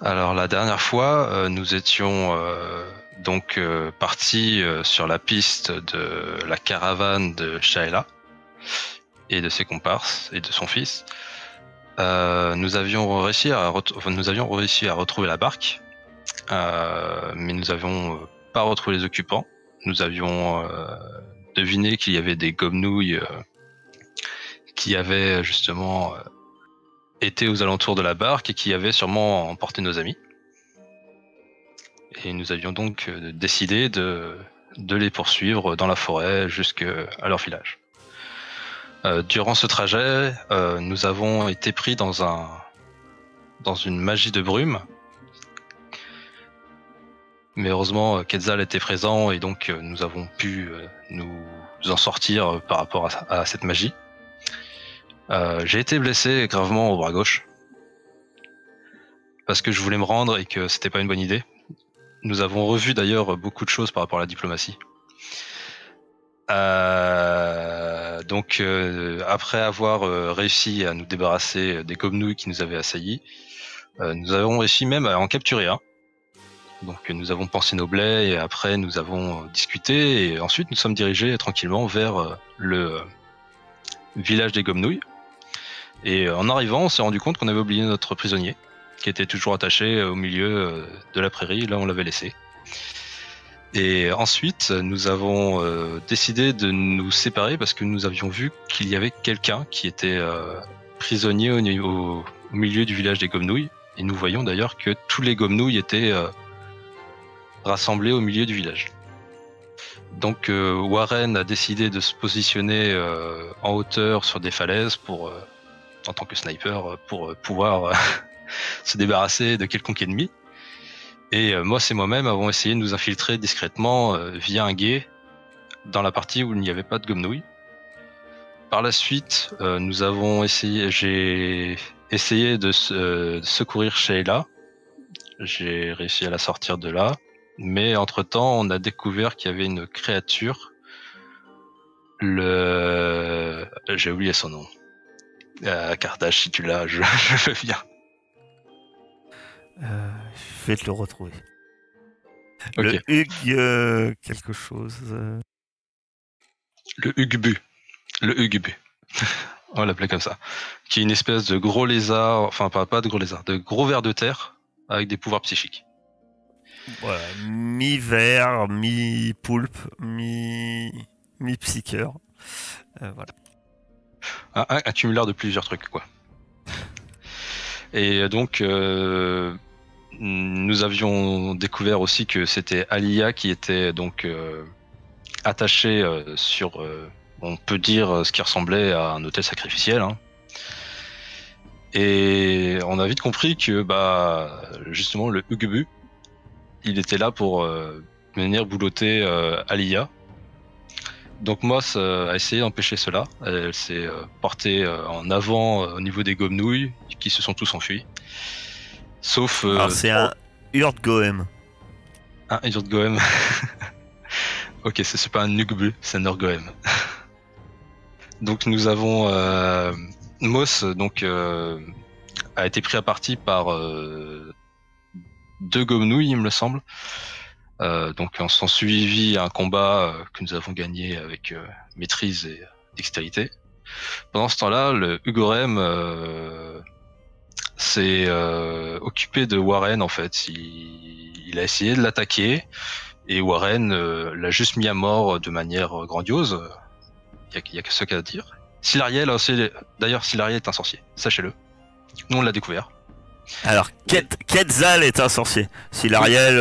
Alors la dernière fois, nous étions partis sur la piste de la caravane de Shaela et de ses comparses et de son fils. Nous avions réussi à retrouver la barque, mais nous avions pas retrouvé les occupants. Nous avions deviné qu'il y avait des gomnouilles qui avaient justement été aux alentours de la barque et qui avaient sûrement emporté nos amis. Et nous avions donc décidé de les poursuivre dans la forêt jusqu'à leur village. Durant ce trajet, nous avons été pris dans une magie de brume. Mais heureusement, Quetzal était présent et donc nous avons pu nous en sortir par rapport à cette magie. J'ai été blessé gravement au bras gauche parce que je voulais me rendre et que c'était pas une bonne idée. Nous avons revu d'ailleurs beaucoup de choses par rapport à la diplomatie. Après avoir réussi à nous débarrasser des gomnouilles qui nous avaient assaillis, nous avons réussi même à en capturer un. Donc nous avons pensé nos blés et après nous avons discuté et ensuite nous sommes dirigés tranquillement vers le village des gomnouilles. Et en arrivant, on s'est rendu compte qu'on avait oublié notre prisonnier qui était toujours attaché au milieu de la prairie, là on l'avait laissé. Et ensuite, nous avons décidé de nous séparer parce que nous avions vu qu'il y avait quelqu'un qui était prisonnier au milieu du village des gomnouilles. Et nous voyons d'ailleurs que tous les gomnouilles étaient rassemblés au milieu du village. Donc Warren a décidé de se positionner en hauteur sur des falaises en tant que sniper pour pouvoir se débarrasser de quelconque ennemi. Et Moss et moi-même avons essayé de nous infiltrer discrètement via un gué dans la partie où il n'y avait pas de gomnouilles. Par la suite, j'ai essayé de secourir Sheila. J'ai réussi à la sortir de là. Mais entre-temps, on a découvert qu'il y avait une créature. J'ai oublié son nom. Kardash, si tu l'as, je veux bien. Je vais te le retrouver. Okay. Le Hug quelque chose. Le Hugbu. Le Hugbu. On va l'appeler comme ça. Qui est une espèce de gros lézard, enfin pas de gros lézard, de gros vers de terre avec des pouvoirs psychiques. Voilà, mi-ver, mi-poulpe, mi-psycheur. Voilà. Un cumulard de plusieurs trucs, quoi. Et donc, nous avions découvert aussi que c'était Alia qui était donc attachée sur, on peut dire, ce qui ressemblait à un autel sacrificiel. Hein. Et on a vite compris que, justement, le Hugbu, il était là pour venir boulotter Alia. Donc Moss a essayé d'empêcher cela. Elle s'est portée en avant au niveau des gomnouilles qui se sont tous enfuis. Sauf. Alors c'est un Urtgoem. Un Urtgoem. Ok, c'est pas un Nugbu, c'est un Urtgoem. Donc nous avons Moss a été pris à partie par deux gomnouilles, il me semble. Donc on s'en suivit un combat que nous avons gagné avec maîtrise et dextérité. Pendant ce temps-là, le Hugorem s'est occupé de Warren en fait. Il a essayé de l'attaquer et Warren l'a juste mis à mort de manière grandiose. Il y a que ce qu'il y a à dire. Silariel d'ailleurs Silariel est un sorcier, sachez-le. Nous on l'a découvert. Alors, Quetzal est un sorcier. Silariel,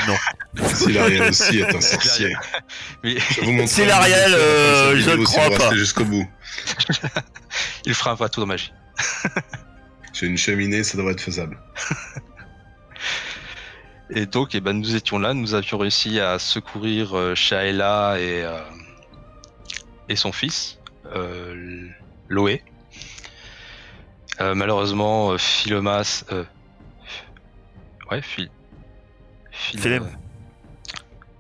non. Silariel aussi est un sorcier. Mais... Silariel, je ne crois pas. Jusqu'au bout. Il fera un bateau de magie. J'ai une cheminée, ça devrait être faisable. Et donc, nous étions là, nous avions réussi à secourir Shaela et son fils, Loé. Malheureusement, Philomas...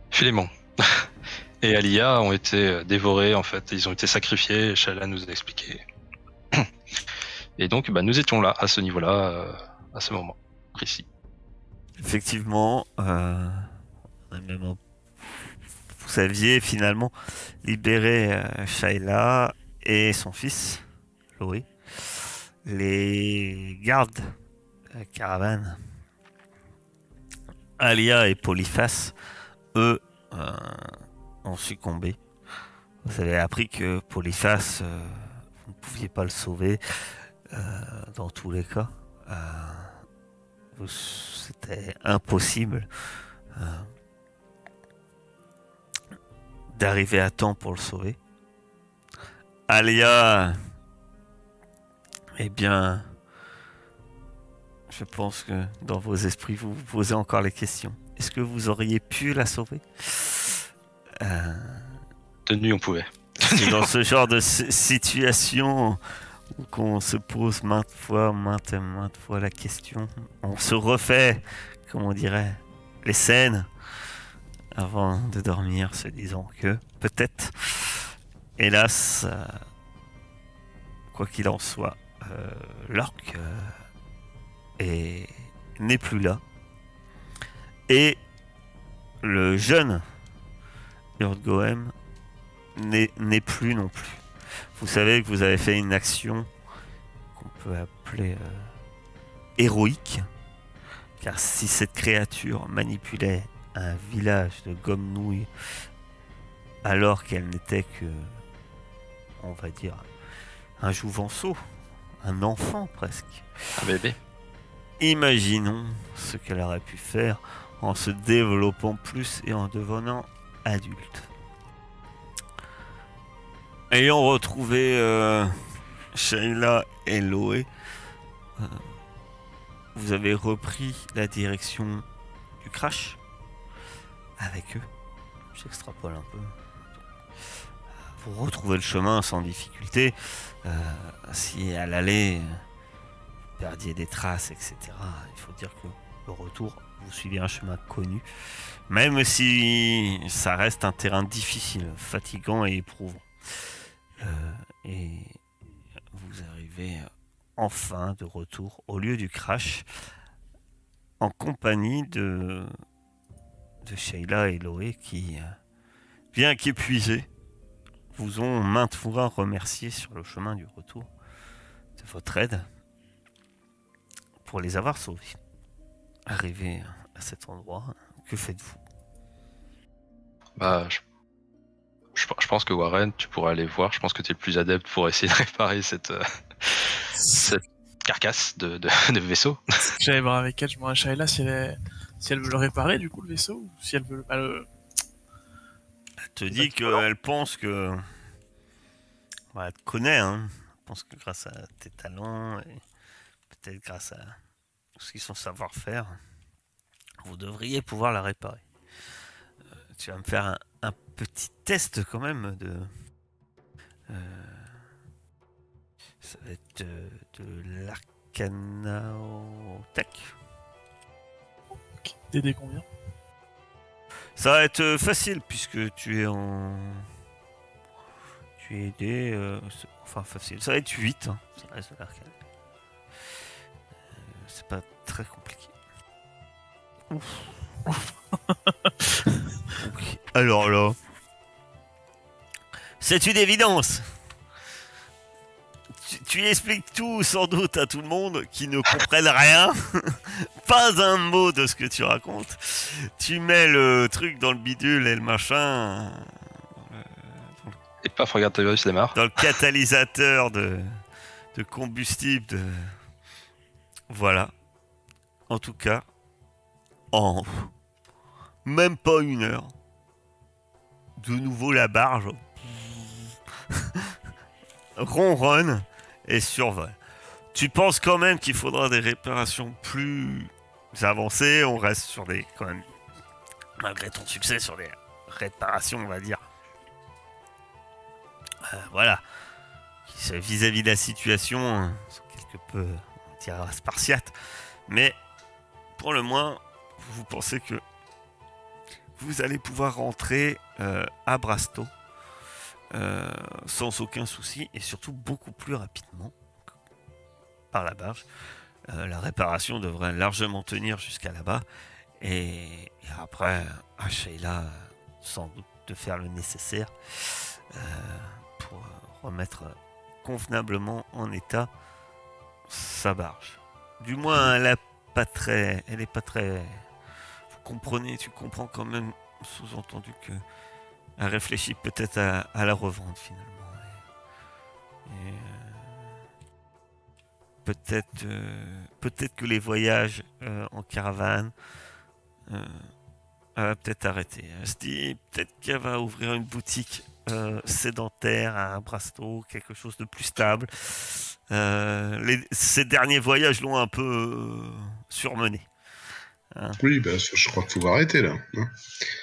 Philémon et Alia ont été dévorés, en fait. Ils ont été sacrifiés, Shaela nous a expliqué. Et donc, nous étions là, à ce niveau-là, à ce moment précis. Effectivement, même vous aviez finalement libéré Shayla et son fils, Chloé. Les gardes caravane, Alia et Polyphas, eux, ont succombé. Vous avez appris que Polyphas, vous ne pouviez pas le sauver dans tous les cas. C'était impossible d'arriver à temps pour le sauver. Alia, eh bien, je pense que dans vos esprits, vous vous posez encore les questions. Est-ce que vous auriez pu la sauver? De nuit, on pouvait. C'est dans ce genre de situation qu'on se pose maintes fois la question. On se refait, comme on dirait, les scènes avant de dormir, se disant que peut-être, hélas, quoi qu'il en soit, l'orque n'est plus là. Et le jeune Urgoem n'est plus non plus. Vous savez que vous avez fait une action qu'on peut appeler héroïque, car si cette créature manipulait un village de gomme-nouilles alors qu'elle n'était que, on va dire, un jouvenceau, un enfant presque. Un bébé. Imaginons ce qu'elle aurait pu faire en se développant plus et en devenant adulte. Ayant retrouvé Shayla et Loé, vous avez repris la direction du crash avec eux. J'extrapole un peu. Vous retrouvez le chemin sans difficulté. Si à l'aller, vous perdiez des traces, etc., il faut dire que le retour, vous suivez un chemin connu. Même si ça reste un terrain difficile, fatigant et éprouvant. Et vous arrivez enfin de retour au lieu du crash en compagnie de Shayla et Loé qui, bien qu'épuisés, vous ont maintes fois remercié sur le chemin du retour de votre aide pour les avoir sauvés. Arrivé à cet endroit, que faites-vous? Bah, je pense que Warren, tu pourras aller voir. Je pense que tu es le plus adepte pour essayer de réparer cette carcasse de vaisseau. J'allais voir avec elle, je demande à Shayla si elle veut le réparer, du coup, le vaisseau, ou si elle veut pas le... Elle te dit qu'elle pense que... Bah, elle te connaît, hein. Elle pense que grâce à tes talents, et peut-être grâce à ce qu'ils sont savoir-faire, vous devriez pouvoir la réparer. Tu vas me faire un petit test quand même de... ça va être de l'arcanotech. DD combien? Ça va être facile puisque tu es en... Tu es aidé... enfin facile. Ça va être 8. Hein. Ça reste de l'arcane. C'est pas très compliqué. Ouf. Okay. Alors là... C'est une évidence. Tu expliques tout sans doute à tout le monde qui ne comprennent rien. Pas un mot de ce que tu racontes. Tu mets le truc dans le bidule et le machin. Et paf, regarde, ta virus démarre. Dans le catalyseur de combustible. Voilà. En tout cas, en même pas une heure, de nouveau la barge ronronne et survole. Tu penses quand même qu'il faudra des réparations plus avancées. On reste sur des, quand même, malgré ton succès, sur des réparations, on va dire. Voilà. Vis-à-vis de la situation, sont quelque peu, on dirait, spartiates. Mais pour le moins, vous pensez que vous allez pouvoir rentrer à Brasto sans aucun souci et surtout beaucoup plus rapidement par la barge. La réparation devrait largement tenir jusqu'à là-bas. Et après, à Sheila, sans doute, de faire le nécessaire pour remettre convenablement en état sa barge. Du moins, elle est pas très... tu comprends quand même, sous-entendu que elle réfléchit peut-être à la revendre finalement. Et peut-être que les voyages en caravane, elle va peut-être arrêter. Elle se dit peut-être qu'elle va ouvrir une boutique sédentaire à Brasto, quelque chose de plus stable. Ces derniers voyages l'ont un peu surmené. Hein. Oui, bah, je crois qu'il faut arrêter là. Hein.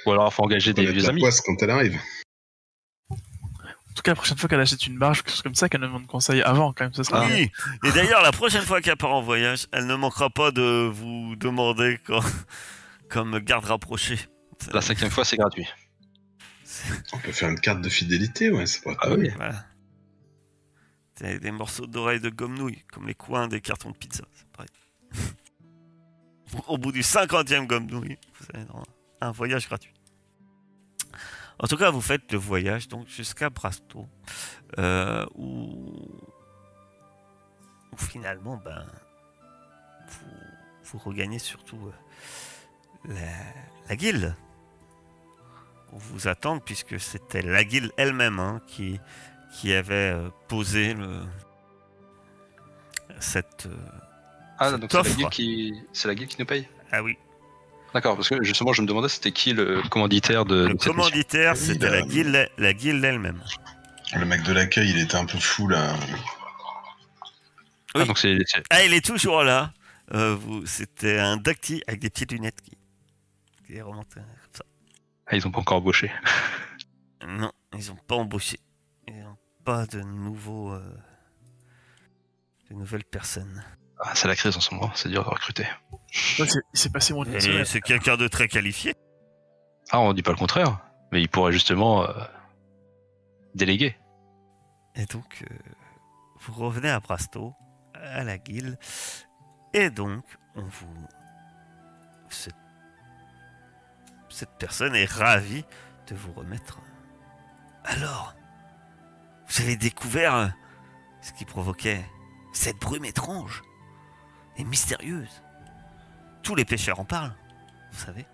Ou alors il faut engager des vieux amis. Poisse quand elle arrive. En tout cas, la prochaine fois qu'elle achète une barge, quelque chose comme ça, qu'elle me demande conseil avant, quand même, ça sera... Oui, et d'ailleurs, la prochaine fois qu'elle part en voyage, elle ne manquera pas de vous demander comme garde rapprochée. La 5e fois, c'est gratuit. On peut faire une carte de fidélité, ouais, c'est pas oui. Voilà. C'est des morceaux d'oreilles de gomme nouille, comme les coins des cartons de pizza, c'est pareil. Au bout du 50e gomme nouille, vous avez un voyage gratuit. En tout cas, vous faites le voyage donc jusqu'à Brasto, où finalement, vous regagnez surtout la guilde. Où vous attendent, puisque c'était la guilde elle-même qui avait posé cette donc c'est la guilde qui nous paye. Ah oui. D'accord, parce que justement, je me demandais c'était qui le commanditaire de Le commanditaire, c'était la guilde elle-même. Le mec de l'accueil, il était un peu fou là. Oui. Donc il est toujours là. C'était un Dacty avec des petites lunettes qui est remonté comme ça. Ah, ils ont pas encore embauché. Non, ils ont pas embauché. Ils n'ont pas de nouvelles personnes. Ah, c'est la crise en ce moment, c'est dur de recruter. Ouais, il s'est passé moins d'une semaine. C'est quelqu'un de très qualifié. Ah, on dit pas le contraire, mais il pourrait justement déléguer. Et donc, vous revenez à Brasto, à la guilde, et donc, cette personne est ravie de vous remettre. Alors, vous avez découvert ce qui provoquait cette brume étrange et mystérieuse. Tous les pêcheurs en parlent, vous savez.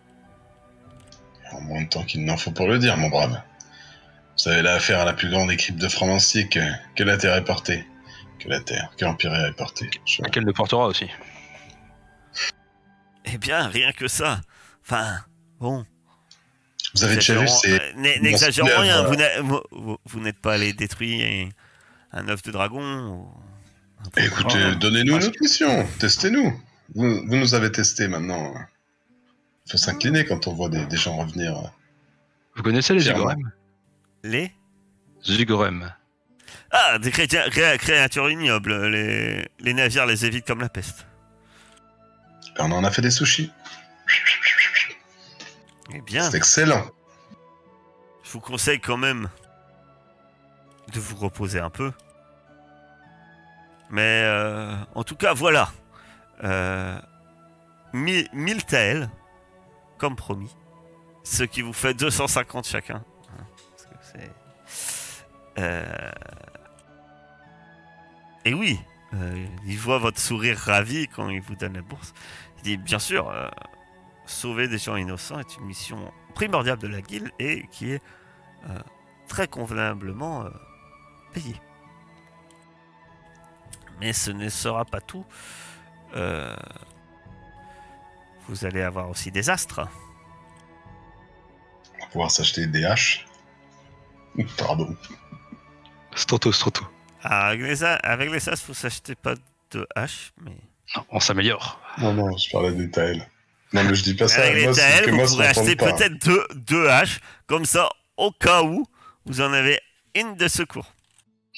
En moins de temps qu'il n'en faut pour le dire, mon brave. Vous avez là affaire à la plus grande équipe de franc-mancier que la Terre ait portée. Que l'Empire ait portée. Qu'elle le portera aussi. Eh bien, rien que ça. Enfin, bon. Vous avez déjà vu n'exagérons rien, vous n'êtes pas allé détruire un œuf de dragon. Écoutez, donnez-nous une autre mission, testez-nous. Vous nous avez testé maintenant. Il faut s'incliner quand on voit des gens revenir. Vous connaissez les Zugorem? Les Zugorem. Ah, des créatures ignobles. Les navires les évitent comme la peste. On en a fait des sushis. Eh bien, c'est excellent. Je vous conseille quand même de vous reposer un peu. Mais en tout cas, voilà. 1000 taels, comme promis. Ce qui vous fait 250 chacun. Et oui, il voit votre sourire ravi quand il vous donne la bourse. Il dit, bien sûr, sauver des gens innocents est une mission primordiale de la guilde et qui est très convenablement payée. Mais ce ne sera pas tout. Vous allez avoir aussi des astres. On va pouvoir s'acheter des haches. Pardon. C'est trop tôt. Ah, avec les astres, vous s'achetez pas de haches, mais... Non, on s'améliore. Non, je parlais des taels. Non, mais je dis pas ça. Avec les taels, vous pourrez acheter peut-être deux haches, comme ça, au cas où, vous en avez une de secours.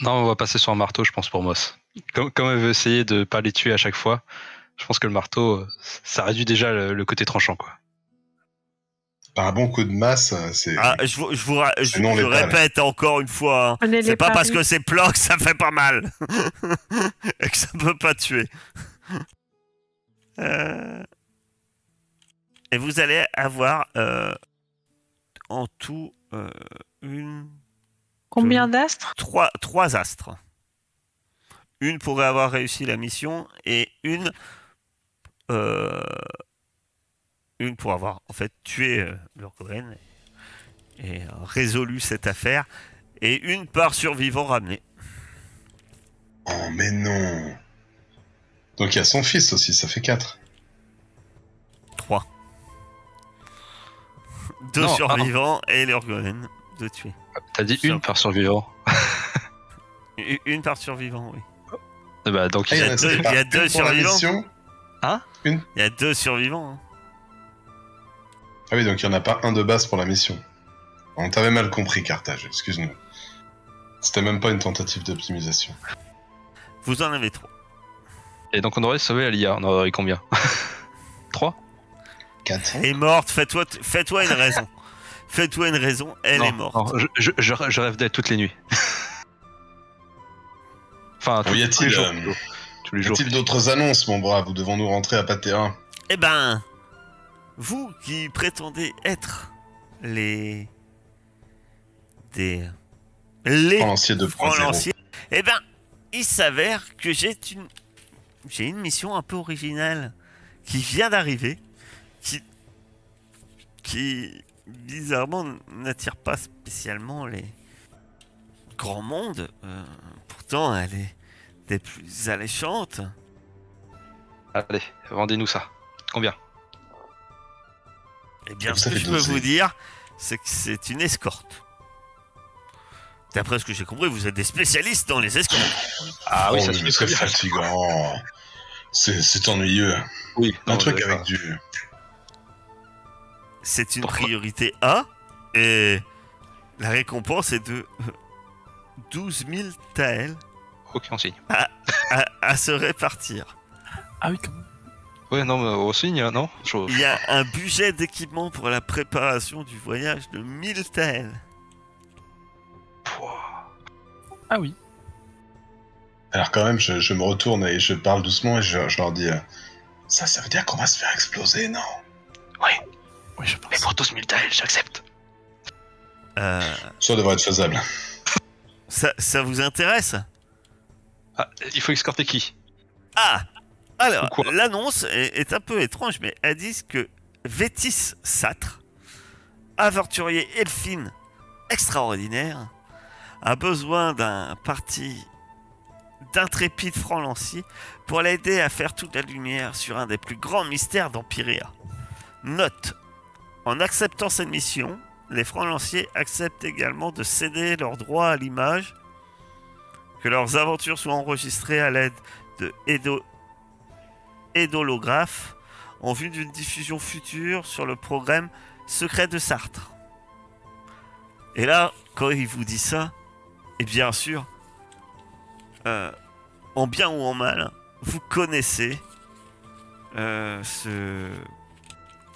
Non, on va passer sur un marteau, je pense, pour Moss. Comme elle veut essayer de pas les tuer à chaque fois, je pense que le marteau, ça réduit déjà le côté tranchant, quoi. Par un bon coup de masse, c'est... Ah, je vous répète encore une fois, hein, c'est pas parce que c'est plat que ça fait pas mal. Et que ça peut pas tuer. Euh, Et vous allez avoir en tout Combien d'astres? trois astres. Une pourrait avoir réussi la mission et euh, une pour avoir en fait tué Lurgoen et résolu cette affaire, et une par survivant ramené. Oh, mais non. Donc il y a son fils aussi, ça fait 4. 3. 2 Non, survivants et Lurgoen de tuer. T'as dit une par survivant. Une par survivant, oui. Bah, donc, Ah, Il y a ça fait deux- pas il y a une deux pour la survivants. mission. Il y a 2 survivants. Hein. Ah oui, donc il n'y en a pas un de base pour la mission. On t'avait mal compris, Carthage, excuse-nous. C'était même pas une tentative d'optimisation. Vous en avez 3. Et donc on aurait sauvé Alia, on aurait eu combien? 3? 4. Elle est morte, fais-toi une raison. Fais-toi une raison, elle est morte. Non, je rêve d'elle toutes les nuits. Enfin, Bon, y tous les jours. a-t-il Tous les jours. d'autres annonces, mon brave, ou devons-nous rentrer à pas de terrain? Eh ben, vous qui prétendez être les Lancier 2.0. Franc-Lancier, eh ben, il s'avère que j'ai une mission un peu originale qui vient d'arriver, qui bizarrement n'attire pas spécialement les grands mondes. Pourtant, elle est des plus alléchantes. Allez, vendez-nous ça. Combien? Eh bien, Ça ce que fait je peux doser. vous dire, c'est que c'est une escorte. D'après ce que j'ai compris, vous êtes des spécialistes dans les escortes. Ah oui, Oh, ça se mais fait c'est très bien. fatigant. C'est ennuyeux. Oui, Un non, truc ouais, avec du... C'est une Pourquoi priorité A, et la récompense est de 12 000 taels aucun signe. à se répartir. Ah oui, quand même. Ouais, non, mais au signe, non Il y a un budget d'équipement pour la préparation du voyage de 1000 taels. Pouah. Ah oui. Alors quand même, je me retourne et je parle doucement et je leur dis... ça veut dire qu'on va se faire exploser, non? Oui, je pense. Mais pour 12 000 taels, j'accepte. Ça devrait être faisable. Ça vous intéresse? Ah, il faut escorter qui? Ah! Alors, Ou quoi l'annonce est un peu étrange, mais elles disent que Vétis Satre, aventurier elfine extraordinaire, a besoin d'un parti d'intrépides francs-lanciers pour l'aider à faire toute la lumière sur un des plus grands mystères d'Empyréa. Note, en acceptant cette mission, les francs-lanciers acceptent également de céder leurs droits à l'image, que leurs aventures soient enregistrées à l'aide de Edolographe en vue d'une diffusion future sur le programme Secret de Sartre. Et là, quand il vous dit ça, et bien sûr, en bien ou en mal, vous connaissez ce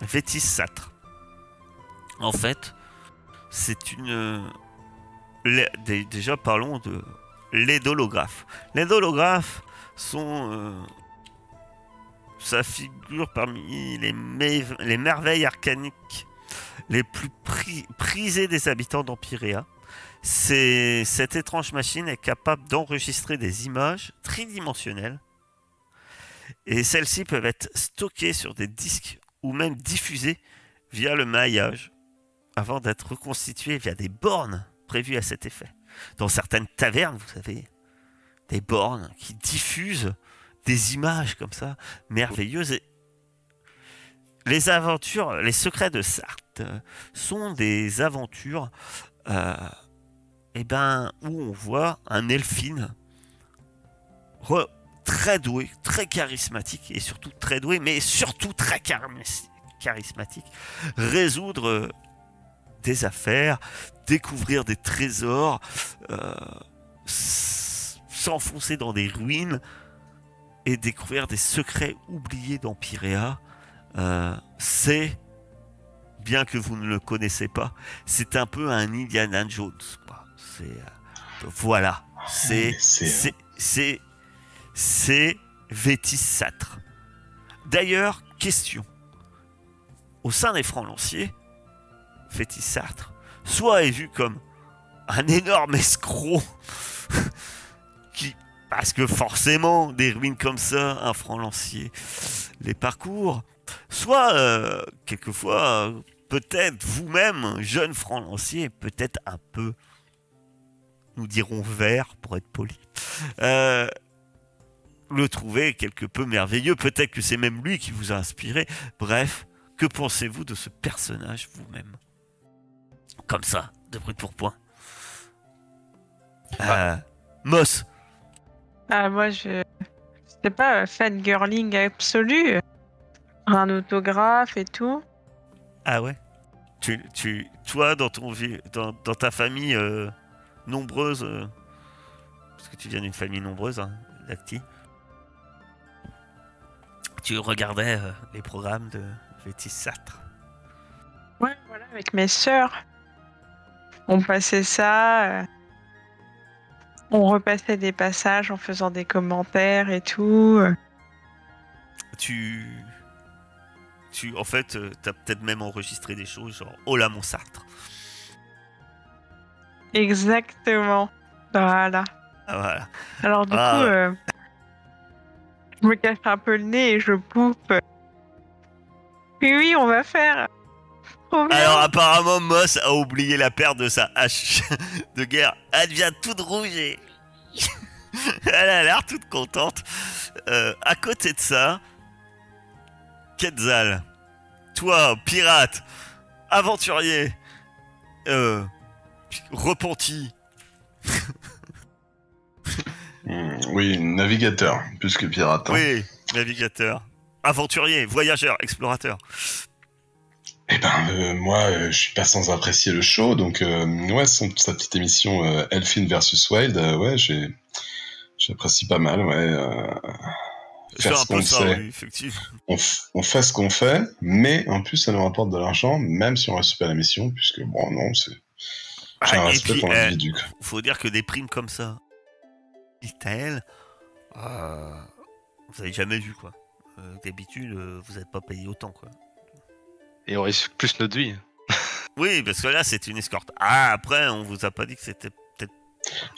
Vétis Satre. En fait, c'est une... Déjà, parlons de l'édolographe. Les holographes sont... ça figure parmi les merveilles arcaniques les plus prisées des habitants d'Empyréa. Cette étrange machine est capable d'enregistrer des images tridimensionnelles, et celles-ci peuvent être stockées sur des disques ou même diffusées via le maillage avant d'être reconstituées via des bornes prévues à cet effet. Dans certaines tavernes, vous savez, des bornes qui diffusent des images comme ça, merveilleuses. Et les aventures, les secrets de Sarthe sont des aventures où on voit un elfine très doué, très charismatique, et surtout très doué, mais surtout très charismatique, résoudre des affaires, découvrir des trésors, s'enfoncer dans des ruines et découvrir des secrets oubliés d'Empyréa. C'est, bien que vous ne le connaissez pas, c'est un peu un Indiana Jones, quoi. Voilà, c'est Vétis Satre. D'ailleurs, question. Au sein des francs lanciers, Fétis Sartre, soit est vu comme un énorme escroc, parce que forcément, des ruines comme ça, un franc lancier, les parcours, soit, quelquefois, peut-être vous-même, jeune franc lancier, peut-être un peu, nous dirons vert pour être poli, le trouver quelque peu merveilleux. Peut-être que c'est même lui qui vous a inspiré. Bref, que pensez-vous de ce personnage vous-même? Comme ça, de brut pour point. Moss. Ah, moi, je sais pas, fangirling absolu. Un autographe et tout. Ah ouais. Toi, dans ta famille nombreuse, parce que tu viens d'une famille nombreuse, hein, Lacti, tu regardais les programmes de Fétis Sartre. Ouais, voilà, avec mes sœurs. On passait ça. On repassait des passages en faisant des commentaires et tout. En fait, t'as peut-être même enregistré des choses genre « Oh là, mon Sartre ». Exactement. Voilà. Ah, voilà. Alors du coup, je me cache un peu le nez et je poupe. Oui, on va faire. Trop bien. Alors apparemment, Moss a oublié la paire de sa hache de guerre. Elle devient toute rouge et... Elle a l'air toute contente. À côté de ça, Quetzal, toi, pirate, aventurier, repenti. Oui, navigateur, plus que pirate. Hein. Oui, navigateur, aventurier, voyageur, explorateur. Eh ben, moi, je suis pas sans apprécier le show, donc ouais, sa petite émission Elfin versus Wild, ouais, j'apprécie pas mal, ouais. Faire ce qu'on fait, oui, effectivement. On fait ce qu'on fait, mais en plus ça nous rapporte de l'argent, même si on réussit pas la mission, puisque bon, non, c'est j'ai un respect pour l'individu. Faut dire que des primes comme ça, Itaël, vous avez jamais vu quoi. D'habitude, vous n'êtes pas payé autant quoi. Et on risque plus notre vie. Oui, parce que là, c'est une escorte. Ah, après, on vous a pas dit que c'était peut-être...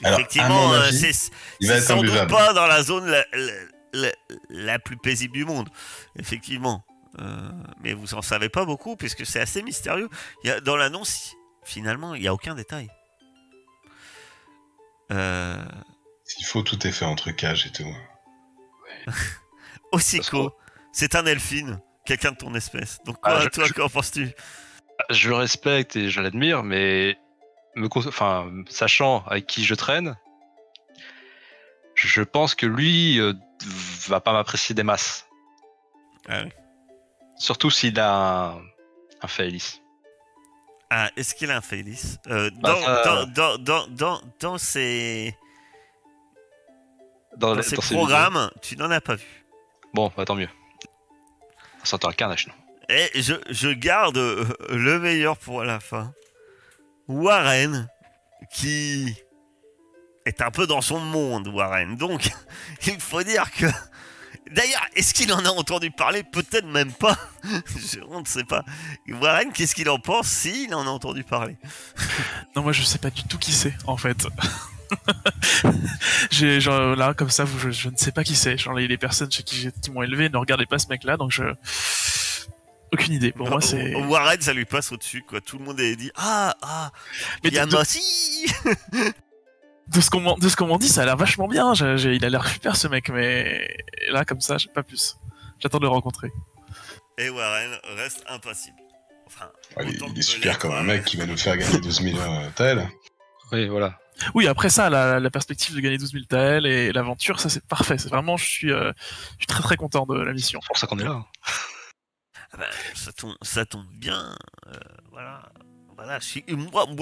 Alors, effectivement, avis, c'est sans doute pas dans la zone la plus paisible du monde. Effectivement. Mais vous en savez pas beaucoup, puisque c'est assez mystérieux. Dans l'annonce, finalement, il n'y a aucun détail. S'il faut, tout est fait en trucage et tout. Osiko, c'est un elfine. Quelqu'un de ton espèce. Donc toi, qu'en penses-tu? Je le respecte et je l'admire, mais sachant avec qui je traîne, je pense que lui va pas m'apprécier des masses. Ah oui. Surtout s'il a un Félis. Ah, est-ce qu'il a un Félis dans ses programmes, tu n'en as pas vu. Bon, bah, tant mieux. Ça t'en carnage, non? Et je garde le meilleur pour la fin. Warren, qui est un peu dans son monde, Warren. Donc, il faut dire que... D'ailleurs, est-ce qu'il en a entendu parler? Peut-être même pas. On ne sait pas. Warren, qu'est-ce qu'il en pense s'il en a entendu parler? Non, moi je sais pas du tout qui c'est, en fait. Genre là comme ça je ne sais pas qui c'est, genre les personnes chez qui m'ont élevé ne regardaient pas ce mec là, donc aucune idée. Pour moi c'est Warren, ça lui passe au dessus quoi, tout le monde a dit mais il y a aussi de ce qu'on m'en dit ça a l'air vachement bien, il a l'air super ce mec, mais là comme ça j'ai pas plus, j'attends de le rencontrer. Et Warren reste impassible, enfin, ouais, il est super comme un mec qui va nous faire gagner 12 000 TL. Oui, voilà. Oui, après ça, la perspective de gagner 12 000 TL et l'aventure, ça c'est parfait. C'est vraiment, je suis très très content de la mission. C'est pour ça qu'on est là. Ah bah, ça tombe bien. Voilà. Moi,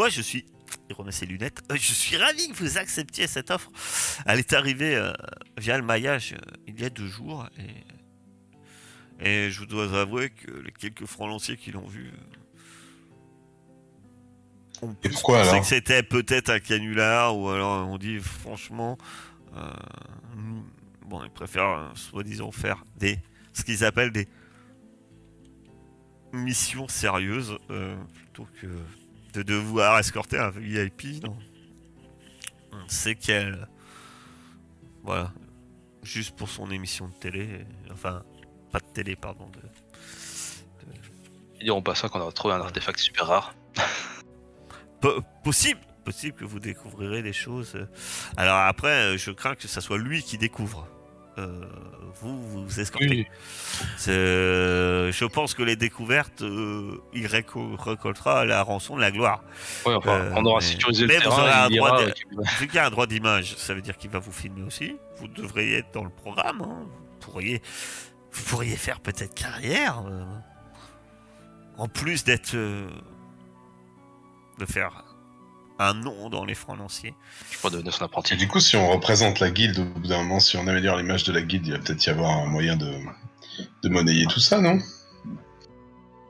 je suis. Il remet ses lunettes. Je suis ravi que vous acceptiez cette offre. Elle est arrivée via le maillage il y a 2 jours et je dois avouer que les quelques francs lanciers qui l'ont vu. Et pourquoi alors? C'est que c'était peut-être un canular, ou alors on dit franchement, bon, ils préfèrent soi-disant faire des ce qu'ils appellent des missions sérieuses, plutôt que de devoir escorter un VIP. Non. On sait qu'elle... Voilà. Juste pour son émission de télé. Enfin, pas de télé, pardon. Ils diront pas ça qu'on a trouvé un artefact super rare. Possible que vous découvrirez des choses. Alors après, je crains que ça soit lui qui découvre. Vous escortez. Oui. Je pense que les découvertes, il récoltera la rançon de la gloire. Ouais, enfin, on aura sécurisé mais le vous aurez terrain. un Il droit ira, Vu qu'il y a un droit d'image, ça veut dire qu'il va vous filmer aussi. Vous devriez être dans le programme. Hein. Vous pourriez faire peut-être carrière. En plus d'être... de faire un nom dans les francs lanciers. Je crois devenir son apprenti. Et du coup, si on représente la guilde, au bout d'un moment, si on améliore l'image de la guilde, il va peut-être y avoir un moyen de monnayer tout ça, non?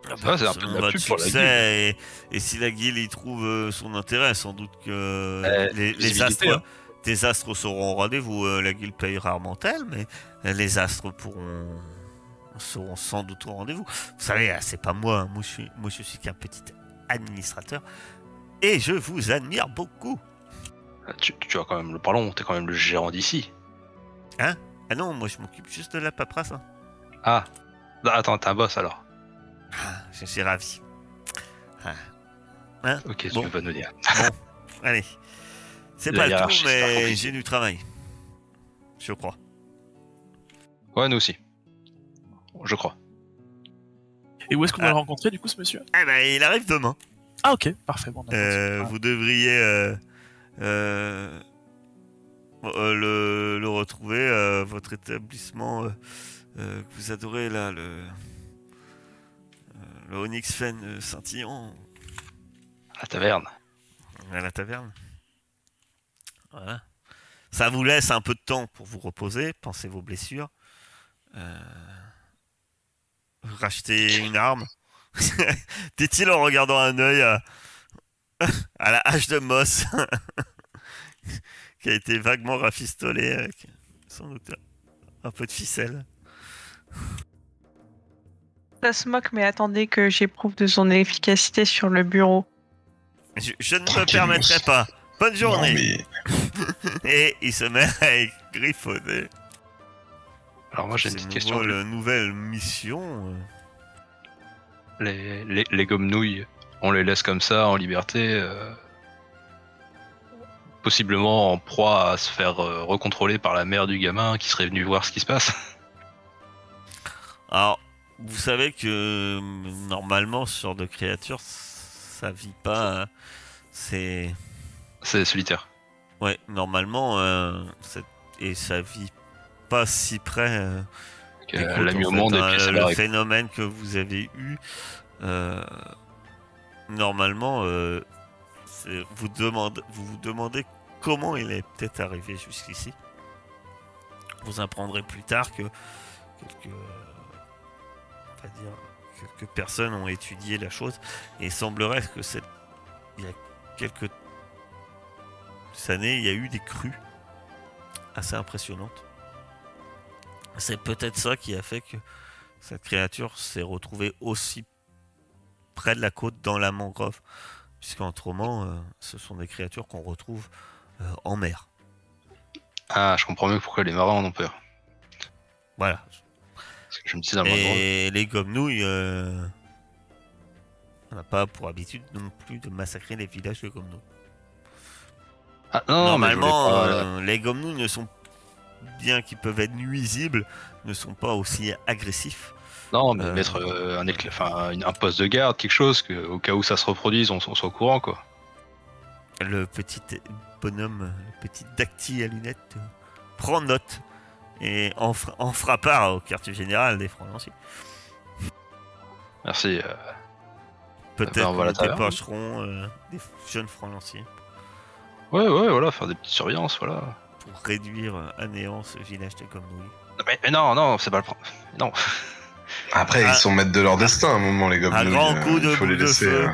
Ouais, c'est un peu de Selon la votre pub pour la succès, et si la guilde y trouve son intérêt, sans doute que les visibilité, astres, hein. des astres seront au rendez-vous. La guilde paye rarement tel, mais les astres seront sans doute au rendez-vous. Vous savez, c'est pas moi, hein. Moi je suis qu'un petit administrateur, et je vous admire beaucoup. Tu as quand même, pardon, t'es quand même le gérant d'ici. Ah non, moi je m'occupe juste de la paperasse. Hein. Ah, attends, t'es un boss alors. Ah, je suis ravi. Ok, Bon. tu vas nous dire. Bon, allez. C'est La pas le tout, hiérarchie, c'est pas mais compliqué. j'ai du travail. Je crois. Ouais, nous aussi. Je crois. Et où est-ce qu'on va le rencontrer, du coup, ce monsieur? Eh ben, il arrive demain. Ah, ok, parfait. Bon, d'accord. Vous devriez le retrouver, votre établissement que vous adorez là, le Onyx Fen scintillant La taverne. à la taverne. Voilà. Ça vous laisse un peu de temps pour vous reposer, pensez vos blessures, racheter une arme. Dit-il en regardant un œil à la hache de Moss qui a été vaguement rafistolée avec sans doute un peu de ficelle. Ça se moque, mais attendez que j'éprouve de son efficacité sur le bureau. Je ne me Tranquille, permettrai Moss. pas. Bonne journée. Non, mais... Et il se met à griffonner. Alors moi j'ai une C'est petite question. nouvelle mission. Les gommes-nouilles, on les laisse comme ça en liberté, possiblement en proie à se faire recontrôler par la mère du gamin qui serait venu voir ce qui se passe. Alors, vous savez que normalement, ce genre de créature, ça vit pas. C'est. C'est solitaire. Ouais, normalement, et ça vit pas si près. Des côtes, Elle l'a mis en au fait, monde hein. et puis ça Le l'arrête. phénomène que vous avez eu, normalement, vous vous demandez comment il est peut-être arrivé jusqu'ici. Vous apprendrez plus tard que quelques personnes ont étudié la chose et il semblerait que il y a quelques années, il y a eu des crues assez impressionnantes. C'est peut-être ça qui a fait que cette créature s'est retrouvée aussi près de la côte dans la mangrove. Puisqu'autrement, ce sont des créatures qu'on retrouve en mer. Ah, je comprends mieux pourquoi les marins en ont peur. Voilà. Parce que je me disais dans le monde. Et les gomnouilles, on n'a pas pour habitude non plus de massacrer les villages de gomnouilles. Ah non, mais je voulais Normalement, pas, les gomnouilles ne sont, bien qu'ils peuvent être nuisibles, ne sont pas aussi agressifs. non, mais mettre un poste de garde, quelque chose, que, au cas où ça se reproduise, on soit au courant, quoi. Le petit bonhomme, le petit dacty à lunettes, prend note et en fera part au quartier général des francs lanciers. Merci. Peut-être on va à la que nous taverne. dépêcherons des jeunes francs lanciers Ouais, voilà, faire des petites surveillances, voilà. pour réduire à néant ce village de gomnouilles. Mais non, c'est pas le problème. Non. Après, ils sont maîtres de leur destin à un moment, les gobelins. Un grand coup de il faut les boule de laisser. feu.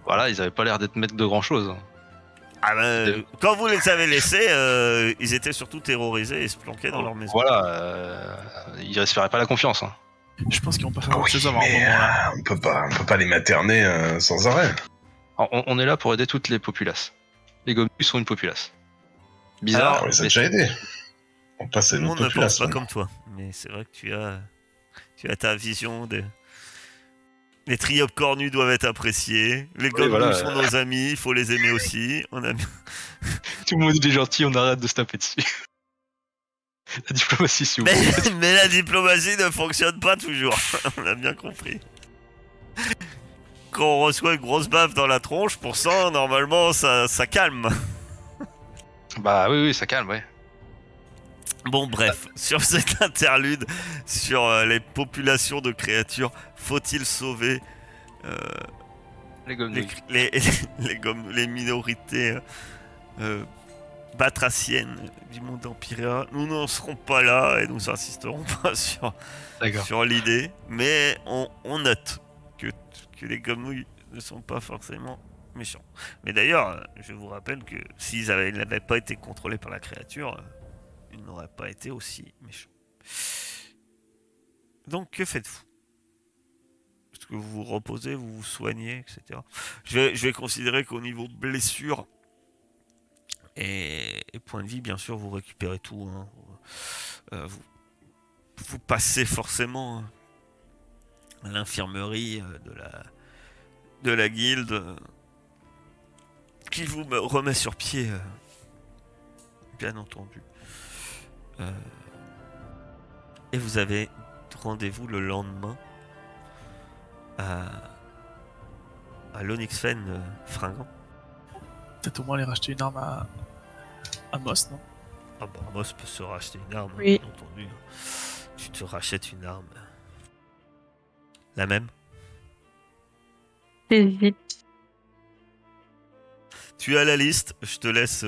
Voilà, ils avaient pas l'air d'être maîtres de grand chose. Ah ben, quand vous les avez laissés, ils étaient surtout terrorisés et se planquaient dans leur maison. Voilà, ils respiraient pas la confiance. Hein. Je pense qu'ils vont pas faire Oui, autre chose avant un mais moment là. on peut pas les materner sans arrêt. Alors, on est là pour aider toutes les populaces. Les Gobnus sont une populace. Bizarre, Alors, On les a mais déjà aidés. On passe Tout à le une monde ne pense population. pas comme toi, mais c'est vrai que tu as ta vision des... Les triopes cornus doivent être appréciés, les Gobnus voilà, sont nos amis, il faut les aimer aussi. On a... tout le monde est gentil, on arrête de se taper dessus. La diplomatie, s'il vous plaît. mais la diplomatie ne fonctionne pas toujours, on a bien compris. Quand on reçoit une grosse baffe dans la tronche, pour ça, normalement, ça calme. Bah oui, ça calme, ouais. Bon, bref, sur cet interlude, sur les populations de créatures, faut-il sauver Les Gobnus. les minorités batraciennes du monde empyréen? Nous n'en serons pas là et nous insisterons pas D'accord. sur l'idée, mais on note que les Gobnouilles ne sont pas forcément méchants. Mais d'ailleurs, je vous rappelle que s'ils n'avaient pas été contrôlés par la créature, ils n'auraient pas été aussi méchants. Donc, que faites-vous? Est-ce que vous vous reposez, vous vous soignez, etc. Je vais considérer qu'au niveau blessure et point de vie, bien sûr, vous récupérez tout. Hein. Vous passez forcément à l'infirmerie de la guilde qui vous remet sur pied, bien entendu. Et vous avez rendez-vous le lendemain à l'Onyxfen fringant. Peut-être au moins aller racheter une arme à Moss, non? Ah bah, Moss peut se racheter une arme, Oui. bien entendu. Tu te rachètes une arme. La même? J'hésite. Tu as la liste, je te laisse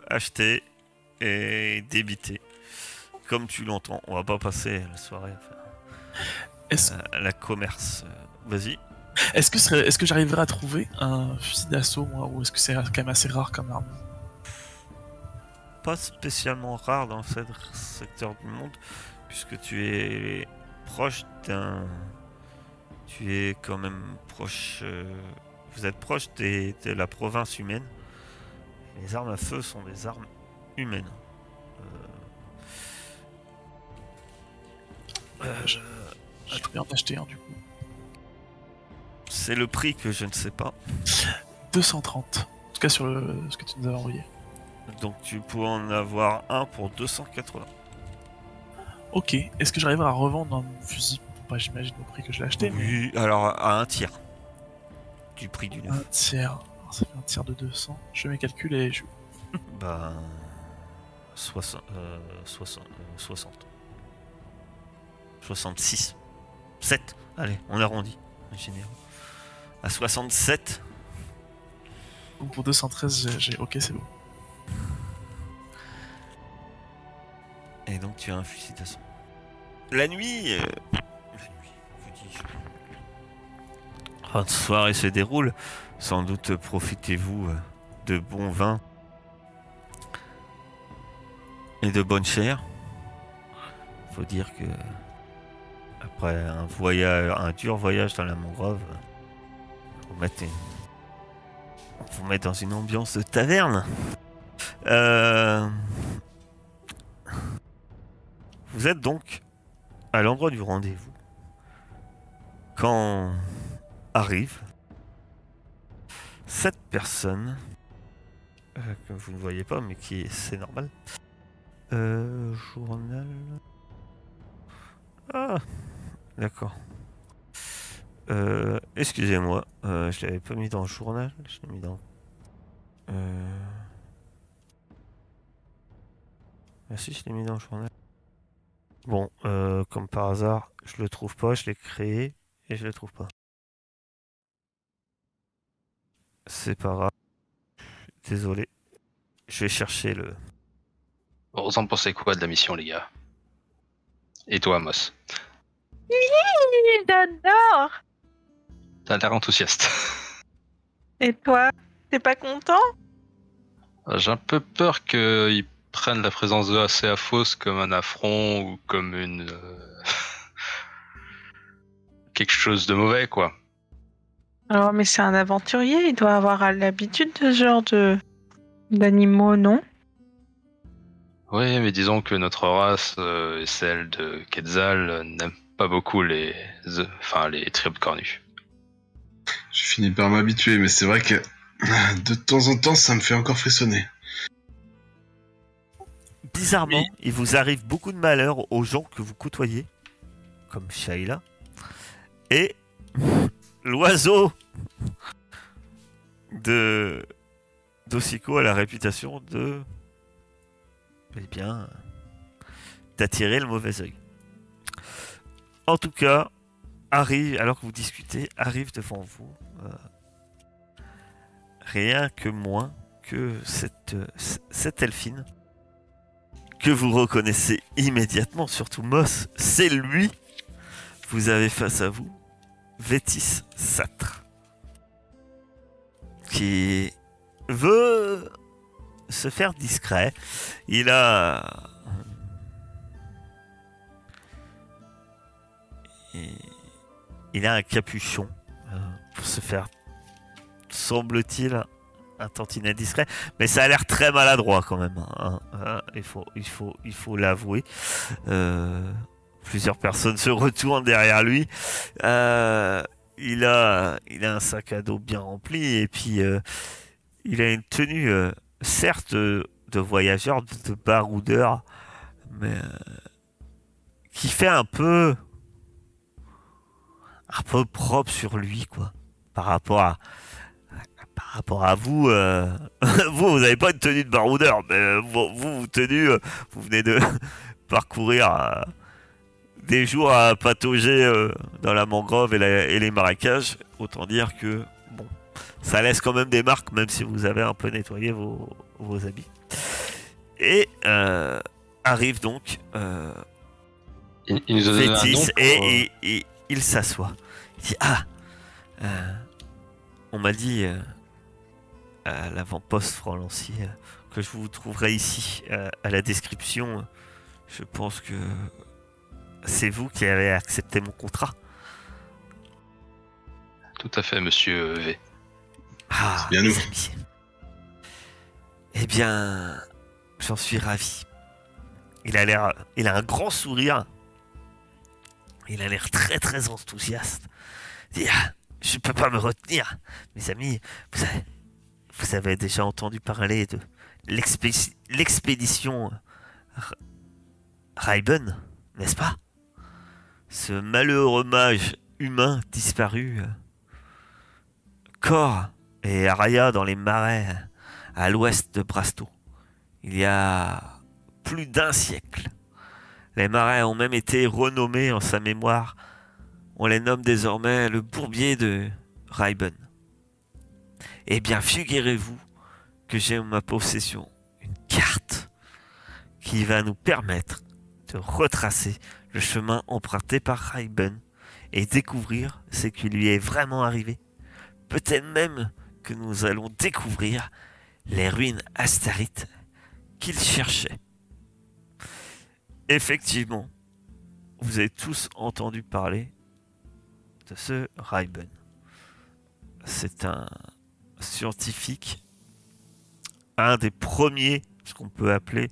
acheter et débiter. Comme tu l'entends, on va pas passer la soirée à la commerce. Vas-y. Est-ce que j'arriverai à trouver un fusil d'assaut, moi, ou est-ce que c'est quand même assez rare comme arme? Pas spécialement rare dans ce secteur du monde, puisque tu es proche d'un... Tu es quand même proche... Vous êtes proche de la province humaine. Les armes à feu sont des armes humaines. Je vais en acheter un, du coup. C'est le prix que je ne sais pas. 230. En tout cas, sur ce que tu nous avais envoyé. Donc tu peux en avoir un pour 280. Ok. Est-ce que j'arriverai à revendre un fusil, pas j'imagine au prix que je l'ai acheté, mais Oui, alors à un tiers du prix du neuf. un tiers. Alors, ça fait un tiers de 200. Je fais mes calculs et je... Ben... 60... 66. 7. Allez, on arrondit. Génial. À 67. Donc pour 213, j'ai... Ok, c'est bon. Et donc tu as un fusil d'assaut. La nuit, vous dis-je. Votre soirée se déroule. Sans doute profitez-vous de bons vins et de bonne chair. Faut dire que après un dur voyage dans la mangrove, vous met dans une ambiance de taverne. Vous êtes donc à l'endroit du rendez-vous quand arrive cette personne que vous ne voyez pas, mais c'est normal. Journal. Ah, d'accord. Excusez-moi, je l'avais pas mis dans le journal, je l'ai mis dans. Ah si, je l'ai mis dans le journal. Bon, comme par hasard, je le trouve pas, je l'ai créé et je le trouve pas. C'est pas grave. Désolé. Je vais chercher le. Vous en pensez quoi de la mission, les gars? Et toi, Moss? J'adore. T'as l'air enthousiaste. Et toi, t'es pas content? J'ai un peu peur qu'ils prennent la présence de Acéaphos comme un affront ou comme une quelque chose de mauvais, quoi. Alors, mais c'est un aventurier, il doit avoir l'habitude de ce genre d'animaux, non? Oui, mais disons que notre race et celle de Quetzal n'aiment pas beaucoup les tribes cornues. Je finis par m'habituer, mais c'est vrai que de temps en temps, ça me fait encore frissonner. Bizarrement, Oui. il vous arrive beaucoup de malheur aux gens que vous côtoyez, comme Shaila. Et l'oiseau de d'Ossiko a la réputation de, eh bien, d'attirer le mauvais œil. En tout cas, arrive, alors que vous discutez, arrive devant vous rien que moins que cette elfine que vous reconnaissez immédiatement, surtout Moss, c'est lui. Vous avez face à vous Vétis Satre, qui veut se faire discret. Il a un capuchon pour se faire, semble-t-il, un tantinet discret, mais ça a l'air très maladroit quand même. Il faut l'avouer. Plusieurs personnes se retournent derrière lui. Il a un sac à dos bien rempli et puis il a une tenue, certes, de voyageur, de baroudeur, mais qui fait un peu propre sur lui, quoi, par rapport à vous. Vous n'avez pas une tenue de baroudeur, mais vous venez de parcourir des jours à patauger dans la mangrove et les marécages. Autant dire que bon, ça laisse quand même des marques, même si vous avez un peu nettoyé vos habits. Et arrive donc Il nous a donné un nom Vétis pour, et il s'assoit. Il dit on m'a dit à l'avant-poste Franc-Lancier que je vous trouverai ici à la description. Je pense que c'est vous qui avez accepté mon contrat. Tout à fait, monsieur V. C'est bien nous. mes amis. Eh bien, j'en suis ravi. Il a un grand sourire. Il a l'air très très enthousiaste. Il dit, je peux pas me retenir, mes amis. Vous avez déjà entendu parler de l'expédition Raiben, n'est-ce pas? Ce malheureux mage humain disparu, Kor et Araya dans les marais à l'ouest de Brasto, il y a plus d'un siècle. Les marais ont même été renommés en sa mémoire. On les nomme désormais le bourbier de Raiben. Eh bien, figurez-vous que j'ai en ma possession une carte qui va nous permettre de retracer le chemin emprunté par Raiben et découvrir ce qui lui est vraiment arrivé. Peut-être même que nous allons découvrir les ruines astarites qu'il cherchait. Effectivement, vous avez tous entendu parler de ce Raiben. C'est un scientifique, un des premiers, ce qu'on peut appeler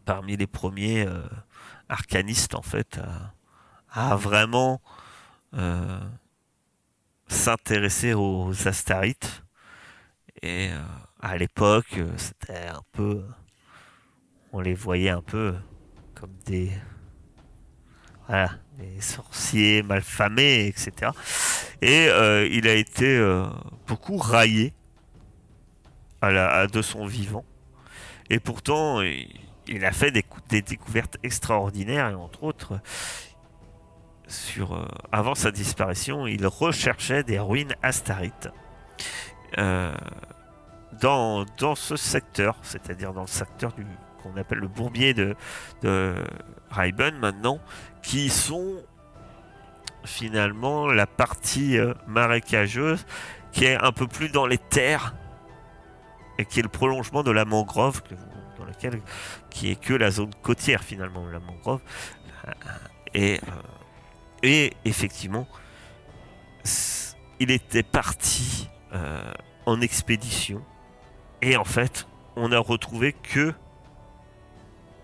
parmi les premiers arcanistes, en fait, à vraiment s'intéresser aux Astarites. Et à l'époque, c'était un peu, on les voyait un peu comme des sorciers malfamés, etc. Et il a été beaucoup raillé de son vivant. Et pourtant, il a fait des découvertes extraordinaires, et entre autres, avant sa disparition, il recherchait des ruines astarites dans ce secteur, c'est-à-dire dans le secteur qu'on appelle le bourbier de Raiben maintenant, qui sont finalement la partie marécageuse qui est un peu plus dans les terres et qui est le prolongement de la mangrove dans laquelle qui est que la zone côtière finalement la mangrove et effectivement il était parti en expédition et en fait on a retrouvé que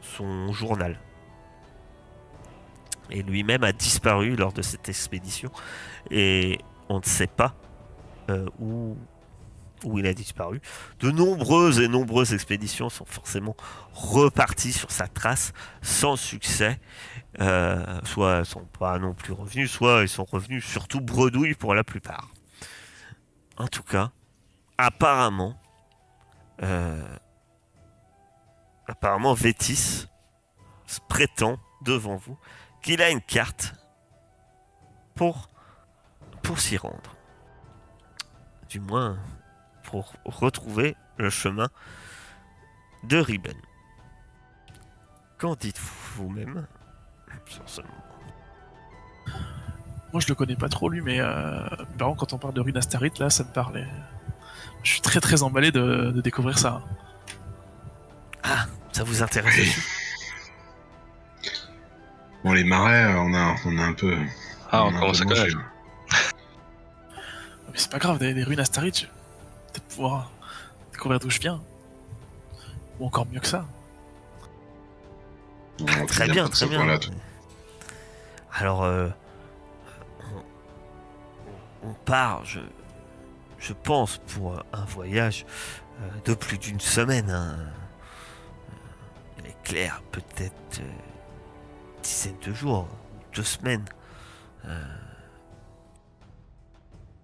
son journal et lui-même a disparu lors de cette expédition et on ne sait pas où il a disparu. De nombreuses expéditions sont forcément reparties sur sa trace sans succès. Soit elles sont pas non plus revenus, soit ils sont revenus surtout bredouilles pour la plupart. En tout cas, apparemment Vétis se prétend devant vous qu'il a une carte pour s'y rendre. Du moins pour retrouver le chemin de Riben. Qu'en dites-vous vous-même sur ce moment? Moi, je le connais pas trop, lui, mais par contre, quand on parle de Rune Astarite, là, ça me parlait. Je suis très très emballé de découvrir ça. Ah, ça vous intéresse aussi? Bon, les marais, on a un peu... On commence à connaître. Mais c'est pas grave, des runes Astarite, je vais peut-être pouvoir découvrir d'où je viens. Ou encore mieux que ça. Très bien, très bien. Alors, on part, je pense, pour un voyage de plus d'une semaine. Hein. Il est clair, peut-être dizaine de jours, 2 semaines.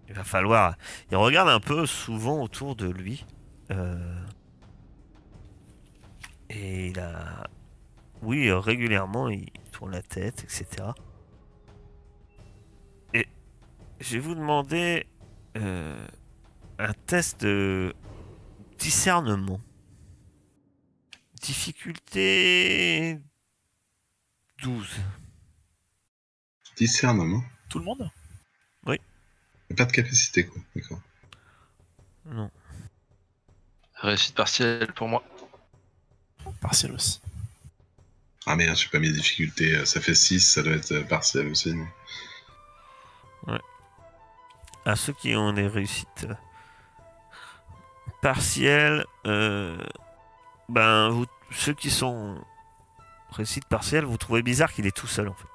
Il va falloir... Il regarde un peu souvent autour de lui. Et il a... Oui, régulièrement, il tourne la tête, etc. Et je vais vous demander un test de discernement. Difficulté 12. Discernement? Tout le monde? Oui. Pas de capacité, quoi. D'accord. Non. Réussite partielle pour moi. Partiel aussi. Ah merde, j'ai pas mis de difficulté. Ça fait 6, ça doit être partiel aussi. Non? Ouais. À ceux qui ont des réussites partielles, ben, ceux qui sont réussite partielle, vous trouvez bizarre qu'il est tout seul en fait.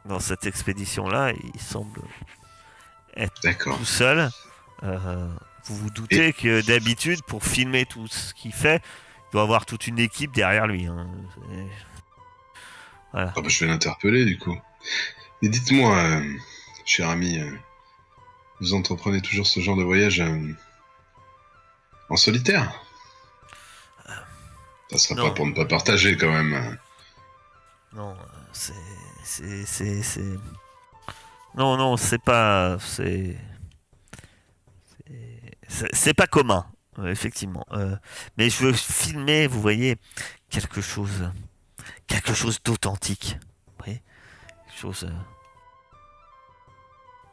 Dans cette expédition-là, il semble être tout seul. Vous vous doutez que d'habitude, pour filmer tout ce qu'il fait, il doit avoir toute une équipe derrière lui. Hein. Voilà. Ah bah, je vais l'interpeller du coup. Et dites-moi, cher ami, vous entreprenez toujours ce genre de voyage en solitaire? Ça sera pas pour ne pas partager quand même. Non, Non, c'est pas... C'est pas commun, effectivement. Mais je veux filmer, vous voyez, quelque chose d'authentique. Vous voyez, quelque chose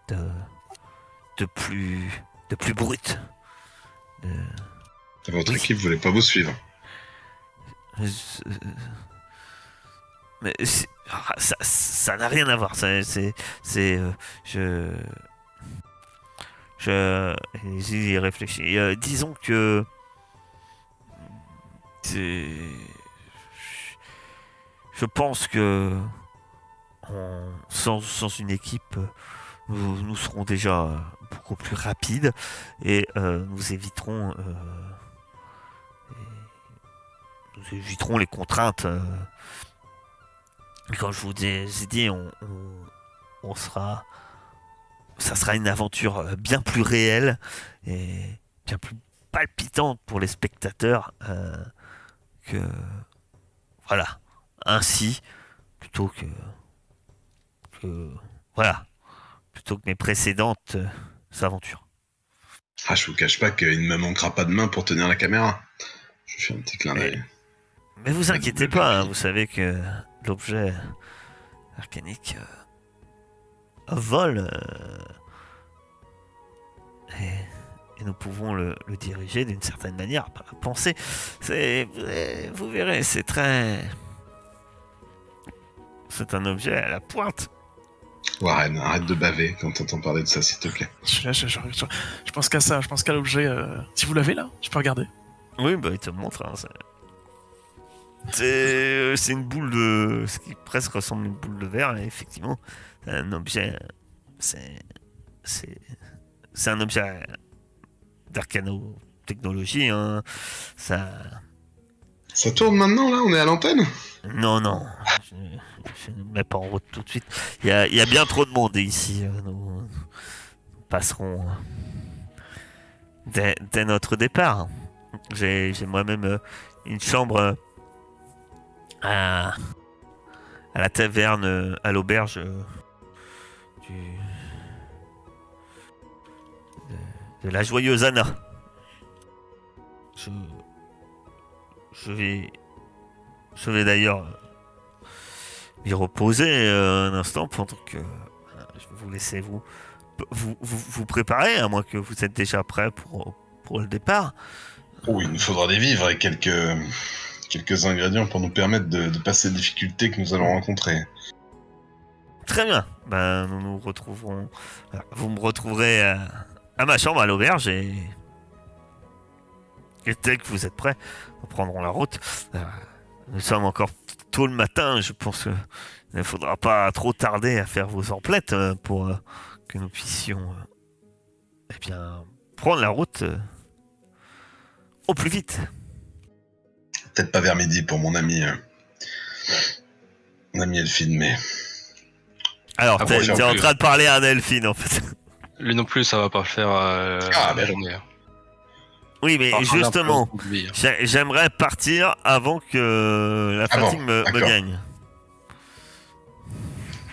de plus brut. Votre équipe voulait pas vous suivre. Mais ça n'a rien à voir. J'y réfléchis. Disons que je pense que sans une équipe, nous serons déjà beaucoup plus rapides et nous éviterons les contraintes. Comme je vous ai dit, ça sera une aventure bien plus réelle et bien plus palpitante pour les spectateurs que voilà, ainsi plutôt que mes précédentes aventures. Ah, je vous cache pas qu'il ne me manquera pas de main pour tenir la caméra. Je fais un petit clin d'œil. Mais vous inquiétez pas, hein, vous savez que l'objet arcanique vole et nous pouvons le diriger d'une certaine manière par la pensée. Vous verrez, c'est un objet à la pointe. Warren, arrête de baver quand t'entends parler de ça, s'il te plaît. Je pense qu'à ça, je pense qu'à l'objet. Si vous l'avez là, je peux regarder. Oui, bah il te montre. Hein, c'est une boule de... ce qui presque ressemble à une boule de verre, et effectivement, c'est un objet... C'est un objet d'arcano-technologie, hein. Ça tourne maintenant, là? On est à l'antenne? Non, je ne me mets pas en route tout de suite. Il y a bien trop de monde ici. Nous passerons dès notre départ. J'ai moi-même une chambre à la taverne, à l'auberge de la Joyeuse Anna. Je vais d'ailleurs m'y reposer un instant pendant que je vais vous laisser vous préparer, à moins que vous êtes déjà prêt pour le départ. Oh, il nous faudra des vivres et quelques ingrédients pour nous permettre de passer les difficultés que nous allons rencontrer. Très bien. Ben, nous nous retrouverons. Vous me retrouverez à ma chambre à l'auberge et dès que vous êtes prêts, nous prendrons la route. Nous sommes encore tôt le matin. Je pense qu'il ne faudra pas trop tarder à faire vos emplettes pour que nous puissions prendre la route au plus vite. Peut-être pas vers midi pour mon ami Elphine, mais... Alors, t'es en train de parler à un Elphine, en fait. Lui non plus, ça va pas le faire la journée. Oui, mais justement, j'aimerais partir avant que la fatigue me gagne.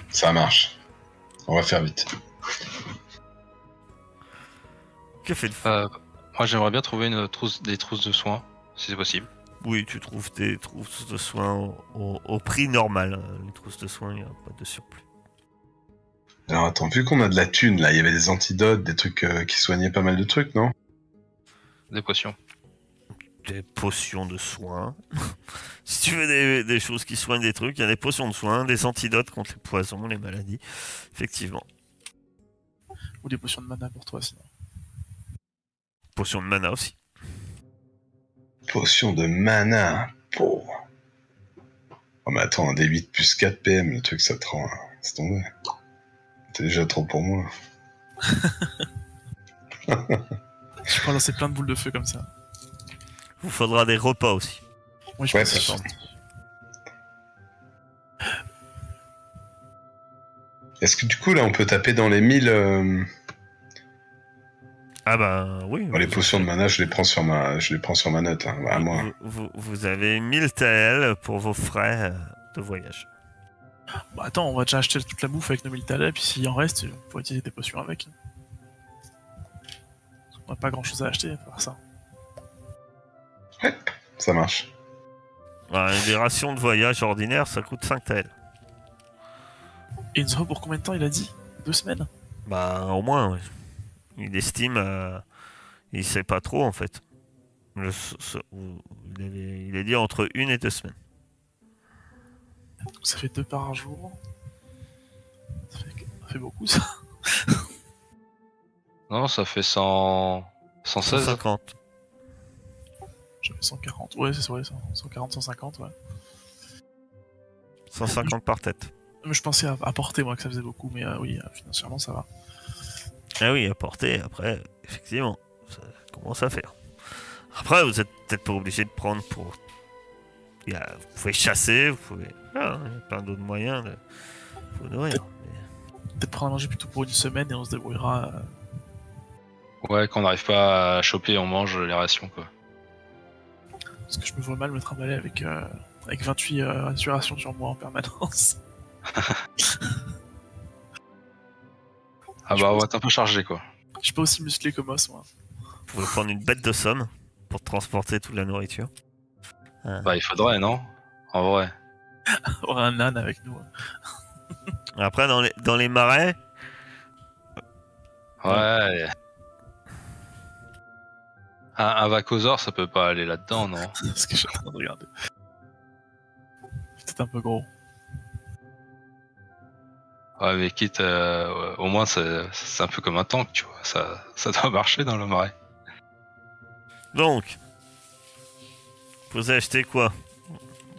Ça marche. On va faire vite. Que faites-vous? Moi, j'aimerais bien trouver des trousses de soins, si c'est possible. Oui, tu trouves des trousses de soins au prix normal. Les trousses de soins, il n'y a pas de surplus. Alors attends, vu qu'on a de la thune, là, il y avait des antidotes, des trucs qui soignaient pas mal de trucs, non? Des potions. Des potions de soins. Si tu veux des choses qui soignent des trucs, il y a des potions de soins, des antidotes contre les poisons, les maladies. Effectivement. Ou des potions de mana pour toi, sinon. Potions de mana aussi. Potion de mana. Oh mais attends, un D8 plus 4 PM, le truc ça te rend... C'est tombé. C'est déjà trop pour moi. Je peux lancer plein de boules de feu comme ça. Vous faudra des repas aussi. Oui, je pense que Est-ce que du coup là on peut taper dans les 1000 Ah bah oui. Bon, les potions de mana, je les prends sur ma note, hein, à moi. Vous avez 1000 TL pour vos frais de voyage. Bah attends, on va déjà acheter toute la bouffe avec nos 1000 talents, puis s'il en reste, on pourra utiliser des potions avec. On n'a pas grand chose à acheter à part ça. Ouais, ça marche. Ouais, des rations de voyage ordinaires, ça coûte 5 TL. Et une pour combien de temps il a dit? 2 semaines? Bah au moins, ouais. Il estime... il sait pas trop en fait. Il a dit entre 1 et 2 semaines. Ça fait 2 par jour. Ça fait beaucoup ça. Non, ça fait 116. 150. J'avais 140. Ouais, c'est vrai, 140, 150, ouais. 150 par tête. Mais je pensais à porter, moi, que ça faisait beaucoup, mais oui, financièrement, ça va. Ah oui, à porter, après, effectivement, ça commence à faire. Après, vous êtes peut-être pas obligé de prendre pour... Vous pouvez chasser, vous pouvez... Ah, il y a plein d'autres moyens de vous nourrir. Peut-être prendre à manger plutôt pour une semaine et on se débrouillera. Ouais, quand on n'arrive pas à choper, on mange les rations, quoi. Parce que je me vois mal me trimballer avec 28 rations sur moi en permanence. Ah bah, on va être un peu chargé, quoi. Je suis pas aussi musclé que Moss, moi. Vous pouvez prendre une bête de somme pour transporter toute la nourriture. Bah, il faudrait, non? En vrai. On aura un âne avec nous. Après, dans les marais... Ouais. Un Vacosaur, ça peut pas aller là-dedans, non? C'est ce que je suis en train de regarder. Peut-être un peu gros. Ouais, mais quitte, au moins c'est un peu comme un tank, tu vois. Ça doit marcher dans le marais. Donc, vous achetez quoi?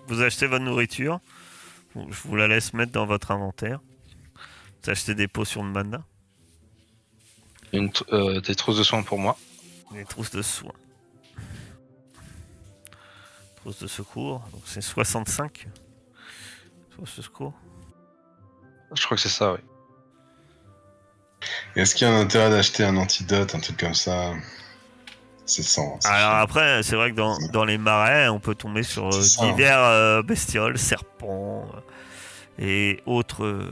Vous achetez votre nourriture. Je vous la laisse mettre dans votre inventaire. Vous achetez des potions de mana. Des trousses de soins pour moi. Des trousses de soins. Trousses de secours. Donc c'est 65. Trousses de secours. Je crois que c'est ça, oui. Est-ce qu'il y a un intérêt d'acheter un antidote, un truc comme ça? C'est 100. Alors après, c'est vrai que dans les marais, on peut tomber sur C'est ça, divers bestioles, serpents et autres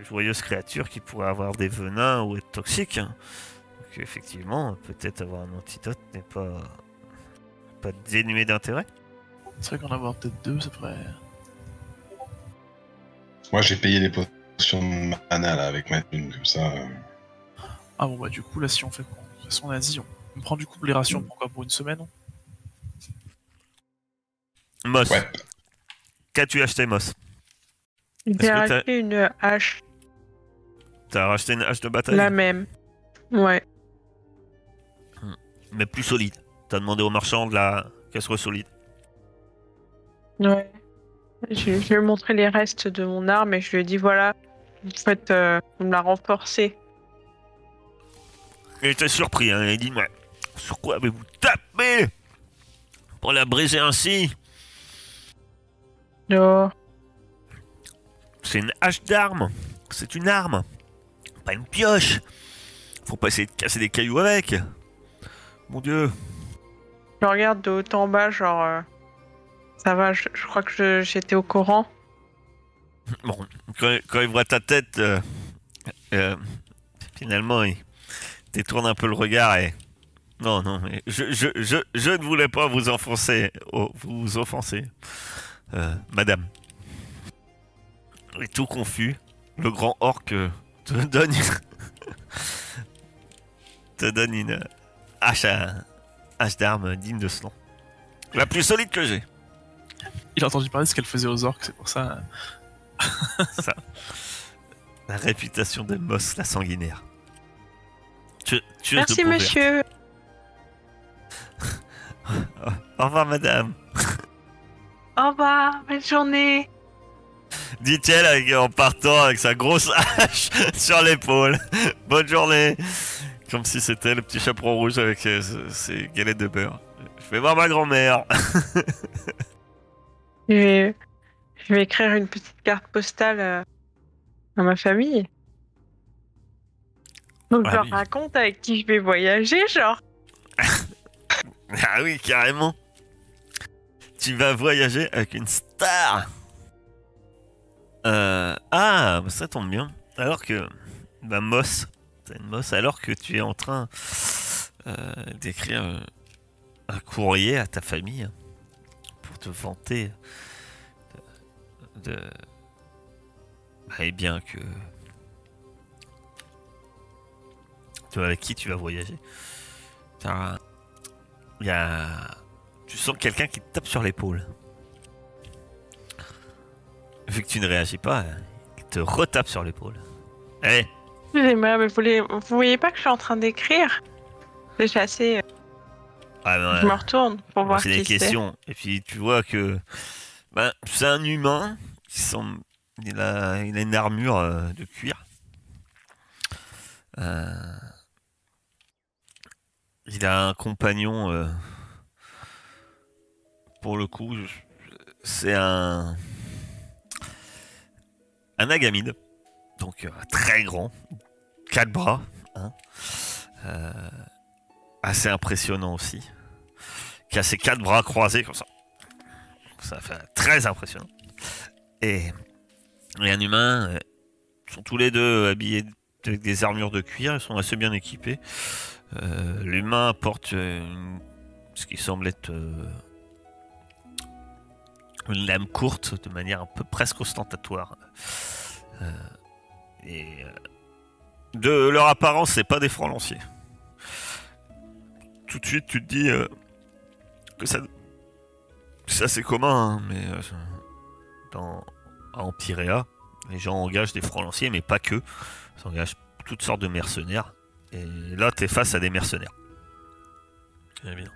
joyeuses créatures qui pourraient avoir des venins ou être toxiques. Donc effectivement, peut-être avoir un antidote n'est pas dénué d'intérêt. C'est vrai qu'en avoir peut-être 2, ça pourrait... Moi, j'ai payé les potions de mana là avec ma thune, comme ça. Ah bon, bah du coup, là, si on fait quoi? De toute façon, on a dit, on prend du coup les rations pour quoi? Pour une semaine? Moss, Ouais. qu'as-tu acheté, Moss? J'ai Est-ce que racheté une hache, T'as racheté une hache de bataille, la même. Ouais. mais plus solide. T'as demandé au marchand qu'elle soit solide. Ouais. Je lui ai montré les restes de mon arme et je lui ai dit voilà, en fait, vous me la renforcez. Il était surpris, hein. Il dit mais sur quoi avez-vous tapé pour la briser ainsi? Oh. C'est une hache d'arme. C'est une arme. Pas une pioche. Faut pas essayer de casser des cailloux avec. Mon dieu. Je regarde de haut en bas, genre, ça va, je crois que j'étais au courant. Bon, quand il voit ta tête, finalement, il détourne un peu le regard et... Non, mais je ne voulais pas vous offenser, madame. Et tout confus, le grand orc te donne une hache d'arme digne de ce nom. La plus solide que j'ai. Il a entendu parler de ce qu'elle faisait aux orques, c'est pour ça... Ça. La réputation de Moss, la sanguinaire. Merci, monsieur. Au revoir, madame. Au revoir, bonne journée. Dit-elle en partant avec sa grosse hache sur l'épaule. Bonne journée. Comme si c'était le petit chaperon rouge avec ses galettes de beurre. Je vais voir ma grand-mère. Je vais écrire une petite carte postale à ma famille. Donc Ah je leur oui. raconte avec qui je vais voyager, genre. Ah oui, carrément. Tu vas voyager avec une star. Ah, ça tombe bien. Alors que... Bah, Moss. T'as une Moss. Alors que tu es en train d'écrire un courrier à ta famille pour te vanter de... Eh bien que... Tu vois avec qui tu vas voyager. Il y a... Tu sens quelqu'un qui te tape sur l'épaule. Vu que tu ne réagis pas, il te retape sur l'épaule. Allez, Excusez-moi, mais vous voyez pas que je suis en train d'écrire? Je suis assez... Je me retourne pour voir c'est qui des c'est. questions. Et puis tu vois que c'est un humain qui semble... Il a une armure de cuir. Il a un compagnon. Pour le coup, c'est un agamide. Donc très grand. 4 bras. Hein. Assez impressionnant aussi. Qui a ses 4 bras croisés comme ça. Ça fait très impressionnant. Et un humain, ils sont tous les deux habillés avec des armures de cuir, ils sont assez bien équipés. L'humain porte ce qui semble être une lame courte, de manière un peu presque ostentatoire. De leur apparence, c'est pas des francs lanciers. tout de suite, tu te dis que ça c'est assez commun, hein, mais à Empyréa, les gens engagent des francs lanciers, mais pas que. Ils engagent toutes sortes de mercenaires. Et là, t'es face à des mercenaires. C'est bien.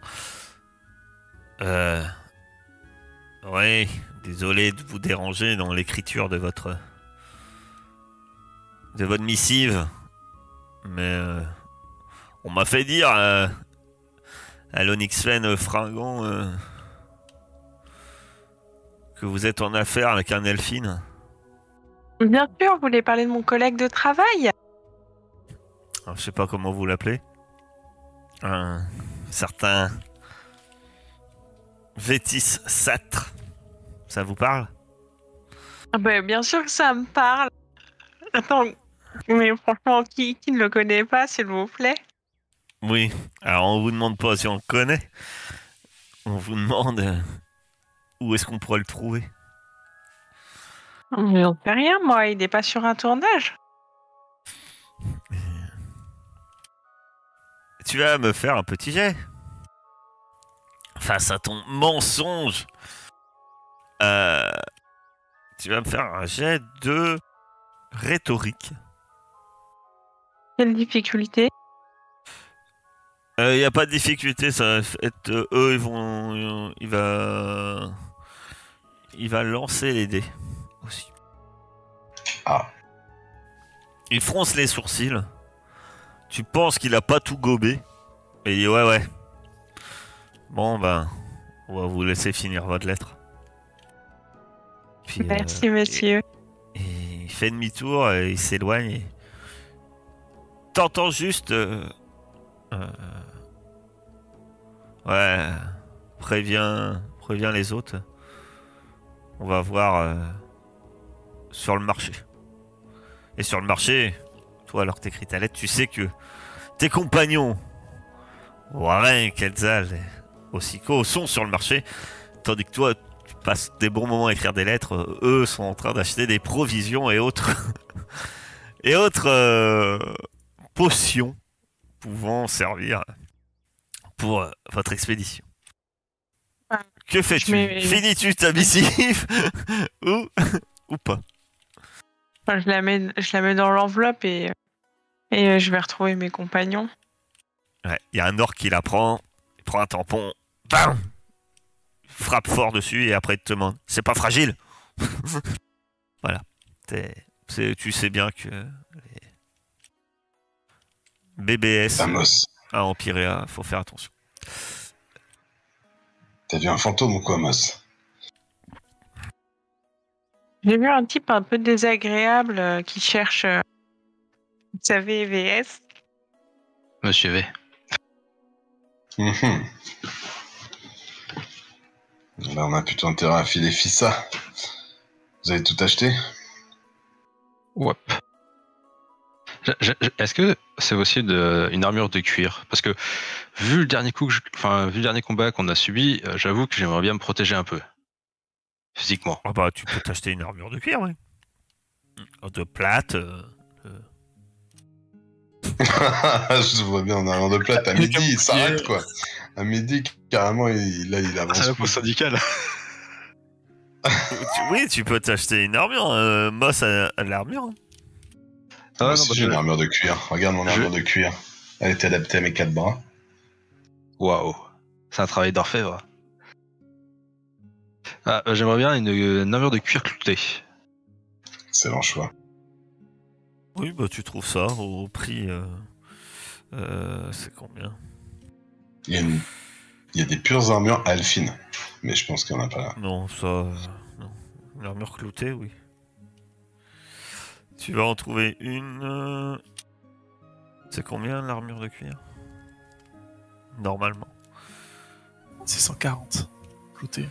Ouais, désolé de vous déranger dans l'écriture de votre missive, mais on m'a fait dire à l'Onyxfen Fringant que vous êtes en affaire avec un Elfine. Bien sûr, vous voulez parler de mon collègue de travail? Alors, je sais pas comment vous l'appelez. Un certain Vétis Satre. Ça vous parle? Ah bah, bien sûr que ça me parle. Attends, mais franchement, qui ne le connaît pas, s'il vous plaît? Oui, alors on vous demande pas si on le connaît. On vous demande où est-ce qu'on pourrait le trouver. Mais on sait rien, moi, il n'est pas sur un tournage. Tu vas me faire un petit jet. Face à ton mensonge. Tu vas me faire un jet de rhétorique. Quelle difficulté? Il n'y a pas de difficulté, ça va être eux, il va lancer les dés aussi. Ah. Il fronce les sourcils. Tu penses qu'il a pas tout gobé. Et il dit ouais. Bon ben, on va vous laisser finir votre lettre. Puis, Merci, monsieur. Et il fait demi-tour, et il s'éloigne. Et... T'entends juste... ouais, préviens les autres. On va voir sur le marché. Et sur le marché, toi alors que t'écris ta lettre, tu sais que tes compagnons, Warren, Quetzal et Hocico, sont sur le marché, tandis que toi, tu passes des bons moments à écrire des lettres. Eux sont en train d'acheter des provisions et autres potions pouvant servir pour votre expédition. Ah, que fais-tu? Finis-tu ta missive ou pas? Enfin, je la mets dans l'enveloppe et je vais retrouver mes compagnons. Ouais, il y a un orc qui la prend, il prend un tampon, bam, frappe fort dessus et après il te demande, c'est pas fragile? Voilà. Tu sais bien que les BBS Amos. à Empyréa, faut faire attention. T'as vu un fantôme ou quoi, Amos? J'ai vu un type un peu désagréable qui cherche, vous savez, VS. Monsieur V. Là, on a plutôt intérêt à filer Fissa. Vous avez tout acheté? Ouais. Est-ce que c'est aussi une armure de cuir? Parce que vu le dernier combat qu'on a subi, j'avoue que j'aimerais bien me protéger un peu. Physiquement. Ah bah tu peux t'acheter une armure de cuir, oui. De plate. Je vois bien en armure de plate à midi, il s'arrête quoi. À midi, carrément, il avance. C'est la peau syndicale. Oui, tu peux t'acheter une armure. Moss a de l'armure. Hein. Moi aussi, j'ai une armure de cuir. Regarde mon armure de cuir. Elle était adaptée à mes 4 bras. Waouh. C'est un travail d'orfèvre. Ah, j'aimerais bien une armure de cuir clouté. Excellent choix. Oui, bah tu trouves ça au prix. C'est combien? Il y a des pures armures alphines. Mais je pense qu'il n'y en a pas là. Non, ça. Non. Une armure cloutée, oui. Tu vas en trouver une. C'est combien l'armure de cuir? Normalement. C'est 140. Clouté.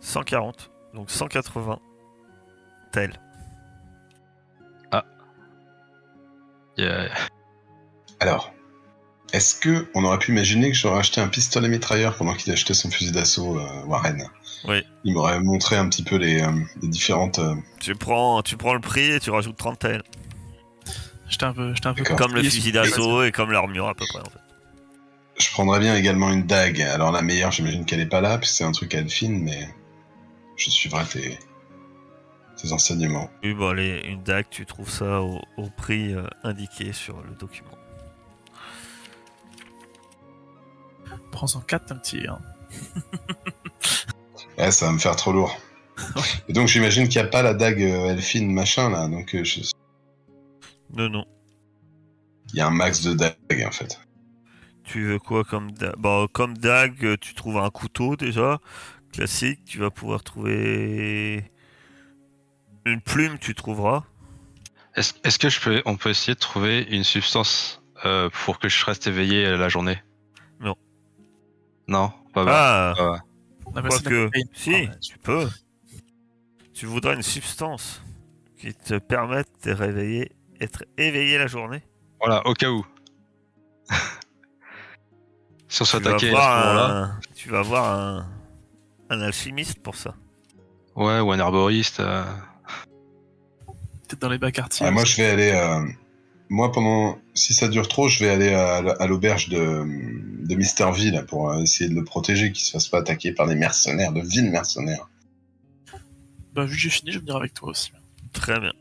140. Donc 180. Tel. Ah. Yeah. Alors, est-ce que on aurait pu imaginer que j'aurais acheté un pistolet mitrailleur pendant qu'il achetait son fusil d'assaut, Warren? Oui. Il m'aurait montré un petit peu les différentes... Tu prends le prix et tu rajoutes 30 tel. J'étais un peu D'accord. Comme le fusil d'assaut et comme l'armure à peu près en fait. Je prendrais bien également une dague. Alors la meilleure, j'imagine qu'elle est pas là, puisque c'est un truc à Elfine, mais je suivrai tes enseignements. Oui, bon, allez, une dague, tu trouves ça au prix indiqué sur le document. Prends-en 4, un petit. Hein. Ouais, ça va me faire trop lourd. Et donc j'imagine qu'il n'y a pas la dague Elfine machin là, donc Non. il y a un max de dagues en fait. Tu veux quoi comme dague? Bon, comme dague, tu trouves un couteau déjà, classique. Tu vas pouvoir trouver une plume, tu trouveras. Est-ce que on peut essayer de trouver une substance pour que je reste éveillé la journée? Non. Non, pas mal. Ah, On a passé de la quoique, cocaïne. si, Ouais. tu peux. Tu voudrais une substance qui te permette de être éveillé la journée. Voilà, au cas où. Si on Tu vas s'attaquait à ce moment-là. tu vas voir un alchimiste pour ça. Ouais, ou un herboriste. Peut-être dans les bas quartiers. Ah, moi je vais aller. Moi si ça dure trop, je vais aller à l'auberge de Mister V là, pour essayer de le protéger, qu'il se fasse pas attaquer par des mercenaires, de vils mercenaires. Bah, vu que j'ai fini, je vais venir avec toi aussi. Très bien.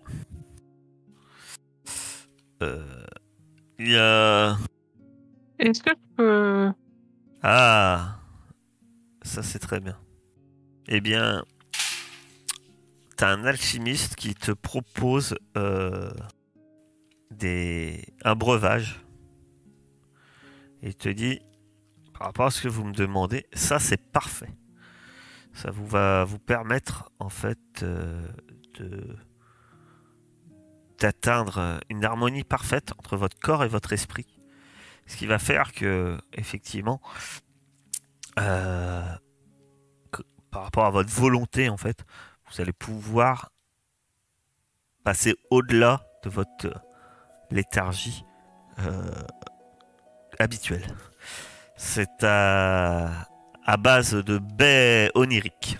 Il y a... Est-ce que je peux... Ah, ça c'est très bien. Eh bien, t'as un alchimiste qui te propose un breuvage. Et il te dit, par rapport à ce que vous me demandez, ça c'est parfait. Ça va vous permettre en fait d'atteindre une harmonie parfaite entre votre corps et votre esprit. Ce qui va faire que, effectivement, par rapport à votre volonté, en fait, vous allez pouvoir passer au-delà de votre léthargie habituelle. C'est à base de baies oniriques.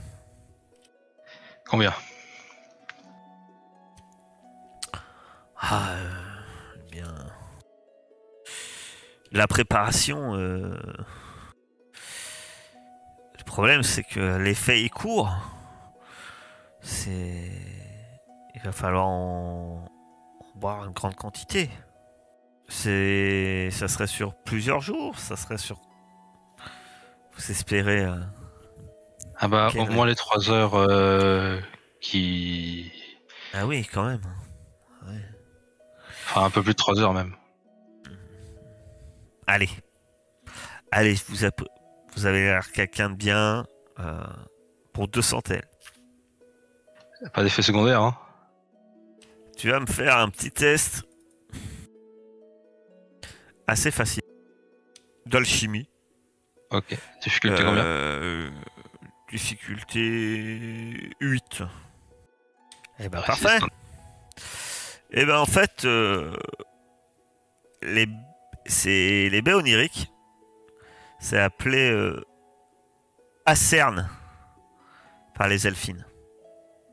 Combien? Ah, bien. La préparation. Le problème, c'est que l'effet est court. Il va falloir en boire une grande quantité. Ça serait sur plusieurs jours. Ça serait sur. Vous espérez. Ah bah, Quel- au moins les 3 heures qui. Ah oui, quand même. Ouais. Enfin, un peu plus de 3 heures même. Allez, vous avez l'air quelqu'un de bien pour 200 tel. Pas d'effet secondaire, hein? Tu vas me faire un petit test assez facile d'alchimie. Ok. Difficulté combien? Difficulté 8. Eh ben Ouais, parfait. Eh ben en fait, les baies oniriques, c'est appelé Acerne par les elfines.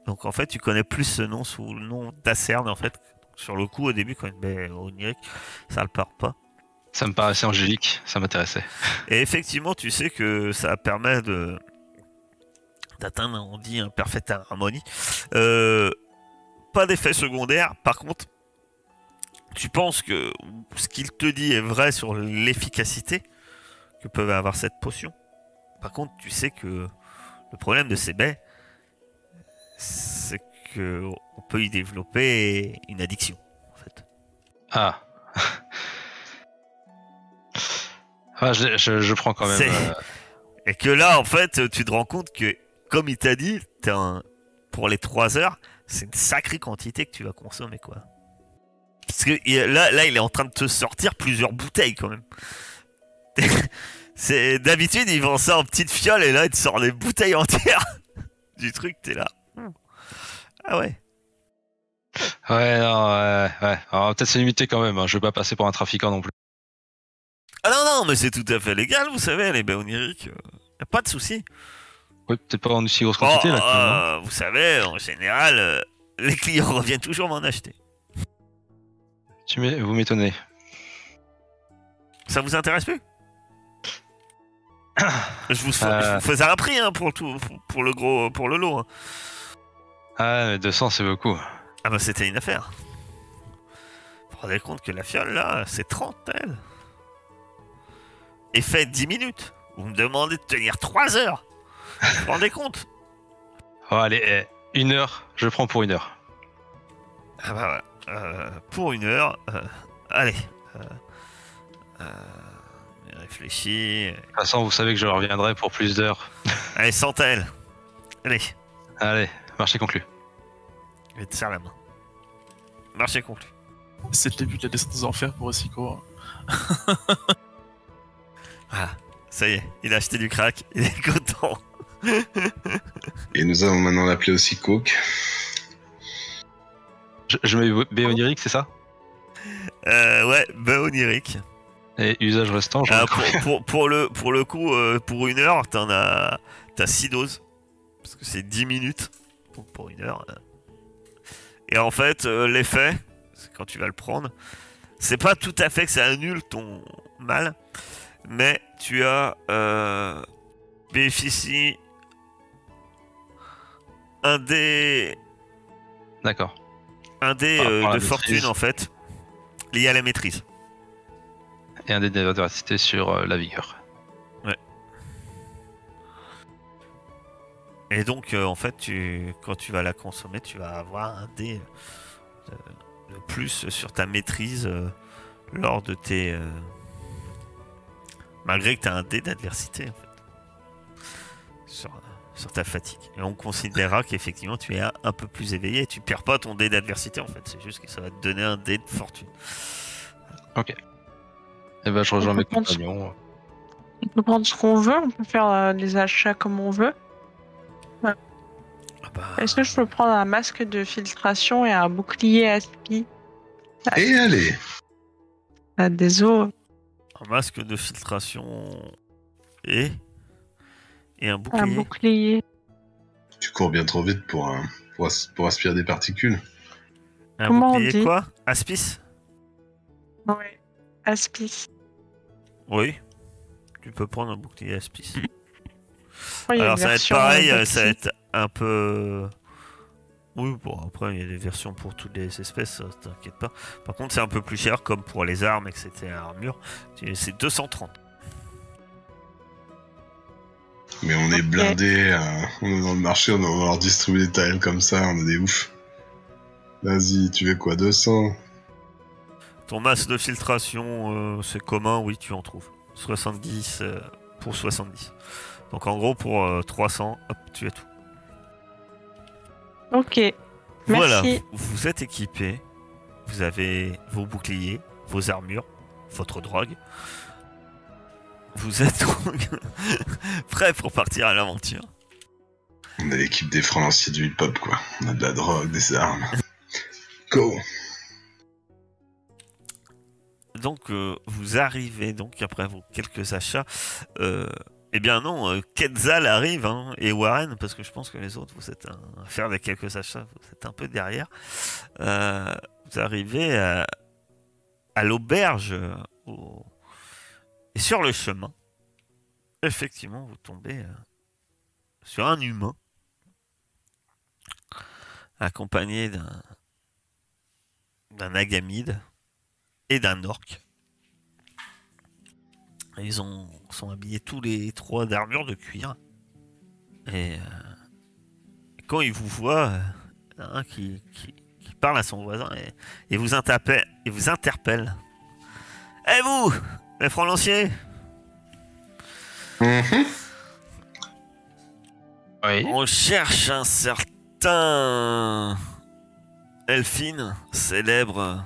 Donc en fait, tu connais plus ce nom sous le nom d'Acerne en fait. Sur le coup, au début, quand une baie onirique, ça le part pas. Ça me paraissait angélique, ça m'intéressait. Et effectivement, tu sais que ça permet d'atteindre, on dit, un parfaite harmonie. Pas d'effet secondaire. Par contre, tu penses que ce qu'il te dit est vrai sur l'efficacité que peut avoir cette potion. Par contre, tu sais que le problème de ces baies, c'est qu'on peut y développer une addiction, en fait. Ah. Ah, je prends quand même. Et que là, en fait, tu te rends compte que, comme il t'a dit, pour les 3 heures, c'est une sacrée quantité que tu vas consommer, quoi. Parce que là, il est en train de te sortir plusieurs bouteilles, quand même. D'habitude, il vend ça en petites fioles, et là, il te sort des bouteilles entières du truc, t'es là. Ah ouais. Ouais, non, ouais. Alors, peut-être c'est limité quand même, hein. Je vais pas passer pour un trafiquant non plus. Ah non, mais c'est tout à fait légal, vous savez, les baies oniriques. Y a pas de souci. Oui, peut-être pas en aussi grosse quantité là. Quand même, hein. Vous savez, en général, les clients reviennent toujours m'en acheter. Vous m'étonnez. Ça vous intéresse plus? Je vous faisais un prix hein, pour le tout, pour le gros, pour le lot. Hein. Ah, mais 200, c'est beaucoup. Ah bah c'était une affaire. Vous vous rendez compte que la fiole là, c'est 30 elle. Et fait 10 minutes. Vous me demandez de tenir 3 heures. Vous vous rendez compte? Oh, allez, 1 heure, je prends pour 1 heure. Ah bah pour 1 heure, allez. Réfléchis. De toute façon, vous savez que je reviendrai pour plus d'heures. Allez, 100 elle. Allez, Allez, marché conclu. je vais te serrer la main. Marché conclu. C'est le début de la descente aux enfers pour Osiko. Ah, ça y est, il a acheté du crack, il est content. Et nous allons maintenant l'appeler aussi Coke. Je mets B onirique, c'est ça? Ouais, bah onirique. Et usage restant, j'en ai pour le coup, pour 1 heure, t'as 6 doses. Parce que c'est 10 minutes. Donc pour 1 heure. Et en fait, l'effet, c'est quand tu vas le prendre, c'est pas tout à fait que ça annule ton mal. Mais tu as bénéficie un dé. D'accord. Un dé Par rapport à de la fortune maîtrise. en fait, lié à la maîtrise. Et un dé d'adversité sur la vigueur. Et donc en fait, quand tu vas la consommer, tu vas avoir un dé de plus sur ta maîtrise lors de tes. Malgré que tu as un dé d'adversité en fait. Sur ta fatigue. Et on considérera qu'effectivement tu es un peu plus éveillé. Tu perds pas ton dé d'adversité en fait. C'est juste que ça va te donner un dé de fortune. Ok. Et ben je rejoins On mes peut prendre- compagnons. On peut prendre ce qu'on veut, on peut faire les achats comme on veut. Ah bah, Est-ce que je peux prendre un masque de filtration et un bouclier aspi Et allez. des eaux? un masque de filtration et un Un bouclier. bouclier. Tu cours bien trop vite pour aspirer des particules. Un Comment on bouclier dit quoi? Aspis? Ouais. Aspi. Oui. Tu peux prendre un bouclier Aspis. Oh, il y a Alors une ça va être version pareil, Betsy. ça va être un peu... Oui, bon après il y a des versions pour toutes les espèces, ça, t'inquiète pas. Par contre c'est un peu plus cher comme pour les armes, etc. Armure, c'est 230. Mais on est blindés, on est dans le marché, on va leur distribuer des tiles comme ça, on est des oufs. Vas-y, tu veux quoi, 200? Ton masque de filtration, c'est commun, oui tu en trouves. 70 pour 70. Donc en gros pour 300, hop, tu as tout. Ok. Voilà, Merci. vous êtes équipé, vous avez vos boucliers, vos armures, votre drogue. Vous êtes donc prêts pour partir à l'aventure. On a l'équipe des francs lanciers du hip-hop, quoi. On a de la drogue, des armes. Go! Donc vous arrivez donc après vos quelques achats. Eh bien non, Quetzal arrive hein, et Warren parce que je pense que les autres vous êtes à faire les quelques achats, vous êtes un peu derrière. Vous arrivez à l'auberge et sur le chemin, effectivement vous tombez sur un humain accompagné d'un agamide et d'un orc. Ils sont habillés tous les trois d'armure de cuir. Et quand ils vous voient, il y en a un qui parle à son voisin et vous interpelle. Eh vous, les francs lanciers, Oui. on cherche un certain Elfine, célèbre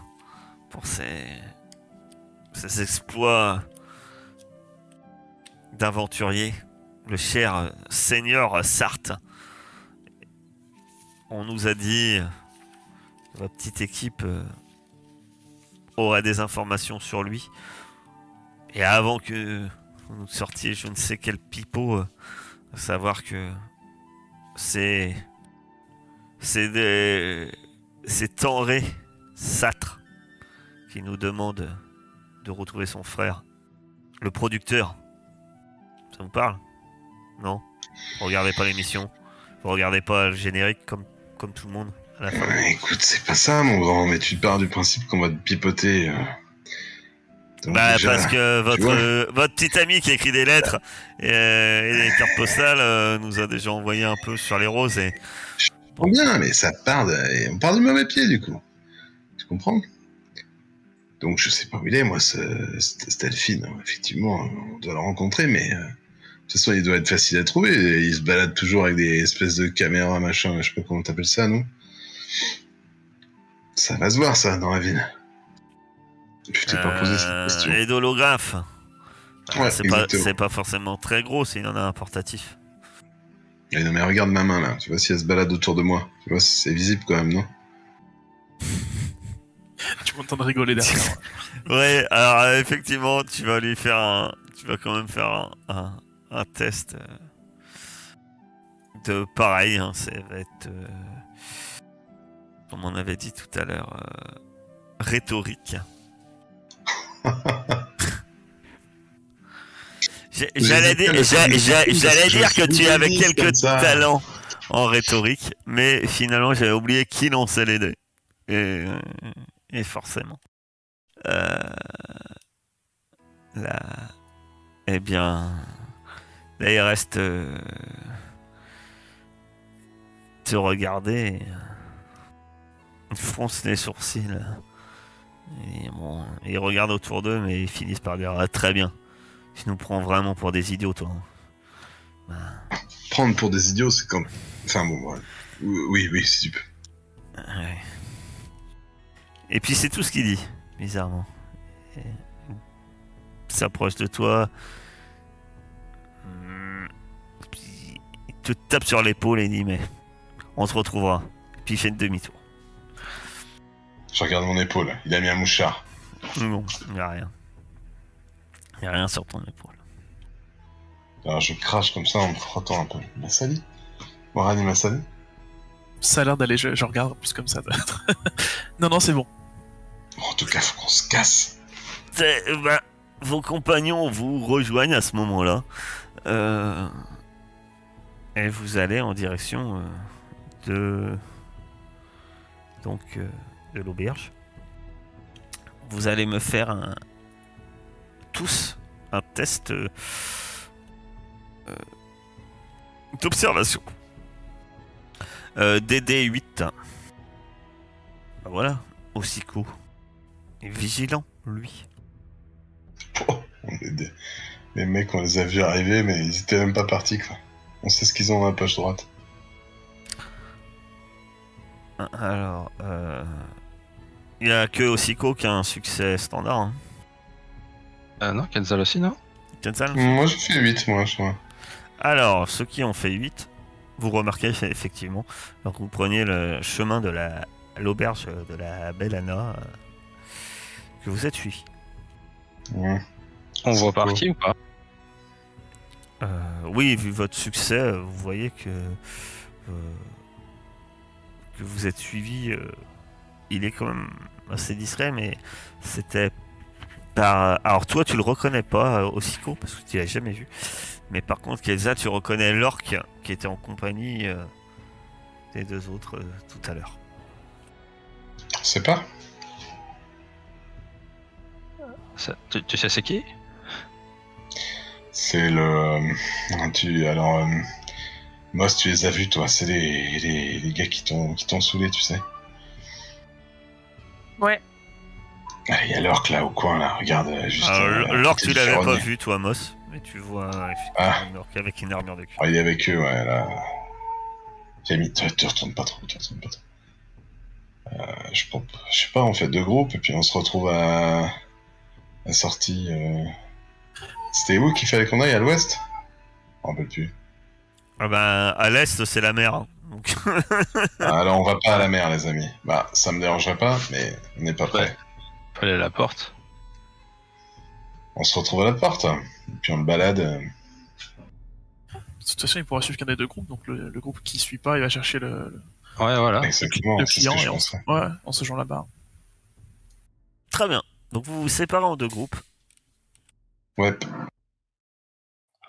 pour ses exploits d'aventurier, le cher seigneur Sarthe. On nous a dit que votre petite équipe aurait des informations sur lui. Et avant que vous nous sortiez je ne sais quel pipeau, à savoir que c'est Tenré Satre qui nous demande de retrouver son frère, le producteur. Ça vous parle? Non? Vous regardez pas l'émission? Vous regardez pas le générique comme tout le monde à la fin? Écoute, c'est pas ça, mon grand, mais tu pars du principe qu'on va te pipoter. Donc Bah déjà, parce que votre petit ami qui écrit des lettres et des cartes postales nous a déjà envoyé un peu sur les roses et... Bon, bien, mais ça part on part du mauvais pied, du coup. Tu comprends? Donc je sais pas où il est, moi, cette Delphine. Effectivement, on doit le rencontrer, mais de toute façon, il doit être facile à trouver. Il se balade toujours avec des espèces de caméras, machin, je sais pas comment t'appelles ça, non? Ça va se voir, ça, dans la ville. Je t'ai pas posé cette question. Et d'holographe. Ouais, C'est pas forcément très gros s'il en a un portatif. Et non, mais regarde ma main, là. Tu vois si elle se balade autour de moi. Tu vois, c'est visible quand même, non? Tu m'entends de rigoler derrière. Ouais, alors effectivement, tu vas quand même faire un test de pareil, hein, ça va être comme on avait dit tout à l'heure, rhétorique. J'allais dire que tu avais quelques talents en rhétorique, mais finalement j'avais oublié qui lançait les dés. Et forcément. Là. Eh bien. Là, il reste. Te regarder. Ils froncent les sourcils. Et bon, ils regardent autour d'eux, mais ils finissent par dire ah, très bien. Tu nous prends vraiment pour des idiots, toi. Bah. Prendre pour des idiots, c'est comme. Enfin bon, ouais. Oui, si tu peux. Ouais. Et puis c'est tout ce qu'il dit, bizarrement. Il s'approche de toi. Il te tape sur l'épaule et il dit mais on se retrouvera. Puis il fait une demi-tour. Je regarde mon épaule, il a mis un mouchard. Non, il n'y a rien. Il n'y a rien sur ton épaule. Alors je crache comme ça en me frottant un peu. Massali? Morani Massali? Ça a l'air d'aller, je regarde plus comme ça. Non, c'est bon. En tout cas, faut qu'on se casse. Vos compagnons vous rejoignent à ce moment-là. Et vous allez en direction de l'auberge. Vous allez me faire tous un test d'observation. DD 8. Bah voilà, Osiko est vigilant, lui. Oh, les mecs, on les a vus arriver, mais ils étaient même pas partis, quoi. On sait ce qu'ils ont dans la poche droite. Alors, il y a que Osiko qui a un succès standard. Hein. Non, Kenzal aussi, non? Kenzal Moi, j'ai fait 8, moi, je crois. Alors, ceux qui ont fait 8, vous remarquez effectivement, alors que vous preniez le chemin de l'auberge de la Belle Anna, que vous êtes suivi. Ouais. On voit par qui ou pas? Oui, vu votre succès, vous voyez que vous êtes suivi. Il est quand même assez discret, mais c'était par. Alors toi, tu le reconnais pas, Osiko, parce que tu l'as jamais vu. Mais par contre, Kelsa, tu reconnais l'orque qui était en compagnie des deux autres tout à l'heure. C'est pas? Tu sais c'est qui? C'est le... Alors... Moss, tu les as vus, toi. C'est les gars qui t'ont saoulé, tu sais. Ouais. Ah, il y a l'orque, là, au coin, là. Regarde, juste... L'orque, tu l'avais pas vu, toi, Moss. Mais tu vois effectivement une orque avec une armure de cuir. Ah, il est avec eux, ouais, là. Camille, te retourne pas trop, je sais pas, on fait 2 groupes, et puis on se retrouve à la sortie... C'était où qu'il fallait qu'on aille, à l'ouest? Je me rappelle plus. Ah ben, à l'est, c'est la mer. Hein. Donc... Alors, on va pas à la mer, les amis. Bah, ça me dérangerait pas, mais on n'est pas prêt. Ouais. Faut aller à la porte. On se retrouve à la porte, et puis on le balade. De toute façon, il pourra suivre qu'un des deux groupes, donc le groupe qui suit pas, il va chercher le Ouais, voilà. Exactement, c'est ce client que je et pense. on se joint là-bas. Très bien. Donc vous vous séparez en 2 groupes. Ouais.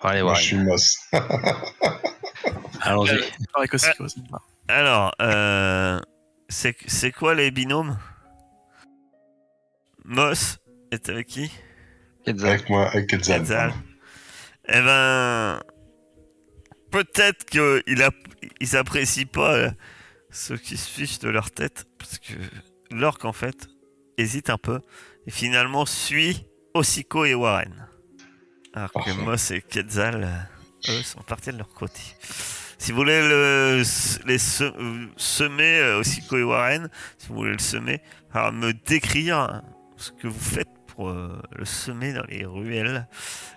Allez, Moi, ouais. je suis Moss. Allons-y. Pareil que aussi. Alors, c'est quoi les binômes? Moss est avec qui? Quetzal. Avec moi, avec Quetzal. Quetzal. pardon. Eh ben, peut-être qu'ils apprécient pas ceux qui se fichent de leur tête, parce que l'orque, en fait, hésite un peu, et finalement suit Osiko et Warren. Alors que Parfait. Moss et Quetzal, eux, sont partis de leur côté. Si vous voulez semer Osiko et Warren, si vous voulez le semer, alors me décrire ce que vous faites pour le semer dans les ruelles.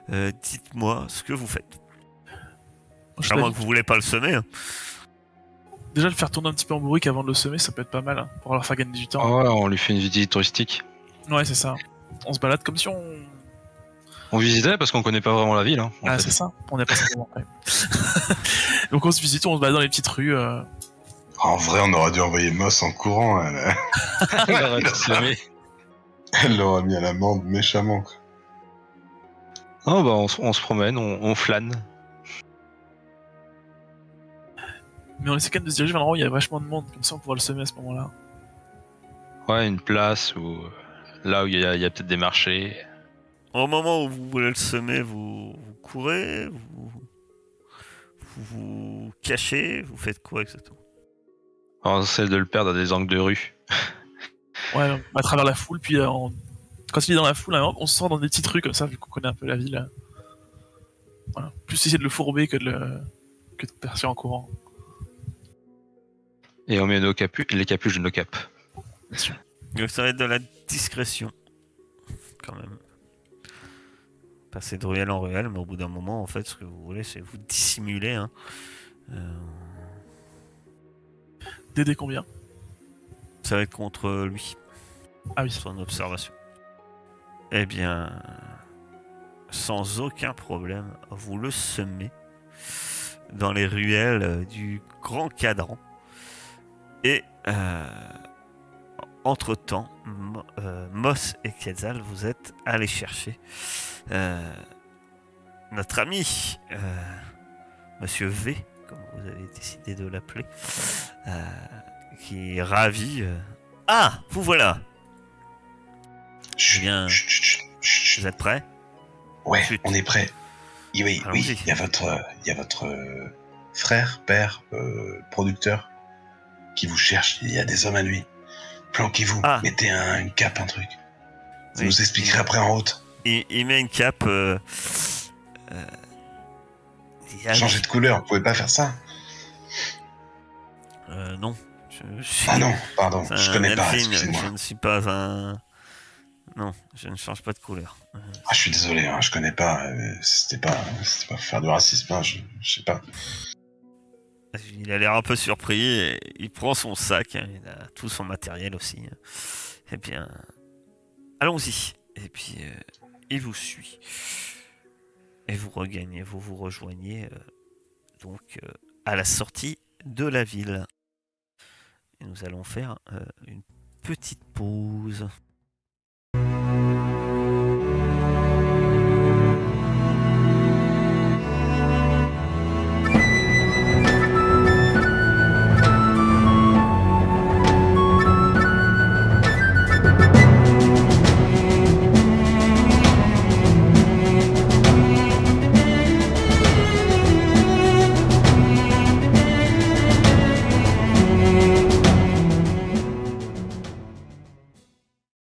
Dites-moi ce que vous faites. À moins que vous voulez pas le semer. Hein. Déjà, le faire tourner un petit peu en bourrique avant de le semer, ça peut être pas mal, hein, pour leur faire gagner du temps. Ah ouais, on lui fait une visite touristique. Ouais, c'est ça. On se balade comme si on... On visitait parce qu'on connaît pas vraiment la ville. Hein, en Ah, fait. c'est ça. On a passé le moment, quand même. Donc on se visite, on se balade dans les petites rues. En vrai, on aurait dû envoyer Moss en courant. On aurait dû semer. Elle l'aurait mis à l'amende méchamment. Quoi. Oh, bah, on se promène, on flâne. Mais on essaie quand même de se diriger vers l'endroit où il y a vachement de monde, comme ça on pourra le semer à ce moment-là. Ouais, une place où là où il y a peut-être des marchés. Au moment où vous voulez le semer, vous courez, vous cachez, vous faites quoi exactement? On essaie de le perdre à des angles de rue. Ouais, à travers la foule, puis quand il est dans la foule, on sort dans des petites rues comme ça, vu qu'on connaît un peu la ville. Voilà. Plus essayer de le fourber que de partir en courant. Et on met les capuches de nos capes. Bien sûr. Donc ça va être de la discrétion, quand même. Passer de ruelle en ruelle, mais au bout d'un moment, en fait, ce que vous voulez, c'est vous dissimuler. Hein. DD combien? Ça va être contre lui, Ah oui. son observation. Eh bien, sans aucun problème, vous le semez dans les ruelles du Grand Cadran. Et entre-temps, Moss et Quetzal, vous êtes allés chercher notre ami, Monsieur V, comme vous avez décidé de l'appeler, qui est ravi. Ah, vous voilà. Chut, Bien. chut, chut, chut. Vous êtes prêts? Ouais, Chut. on est prêt. Oui, Allons-y. il y a votre frère, père, producteur qui vous cherche. Il y a des hommes à lui. Planquez-vous, Ah. mettez une cape, un truc. Vous Oui. nous expliquerez après en route. Il met une cape. Changez de couleur, vous pouvez pas faire ça. Non. Je suis Ah non, pardon, un je connais pas, elfine, excusez-moi. je ne suis pas un. Non, je ne change pas de couleur. Ah, je suis désolé, hein, je connais pas. C'était pas faire du racisme, hein, je sais pas. Il a l'air un peu surpris et il prend son sac, hein, il a tout son matériel aussi. Eh bien, allons-y. Et puis, il vous suit. Et vous rejoignez donc à la sortie de la ville. Et nous allons faire une petite pause.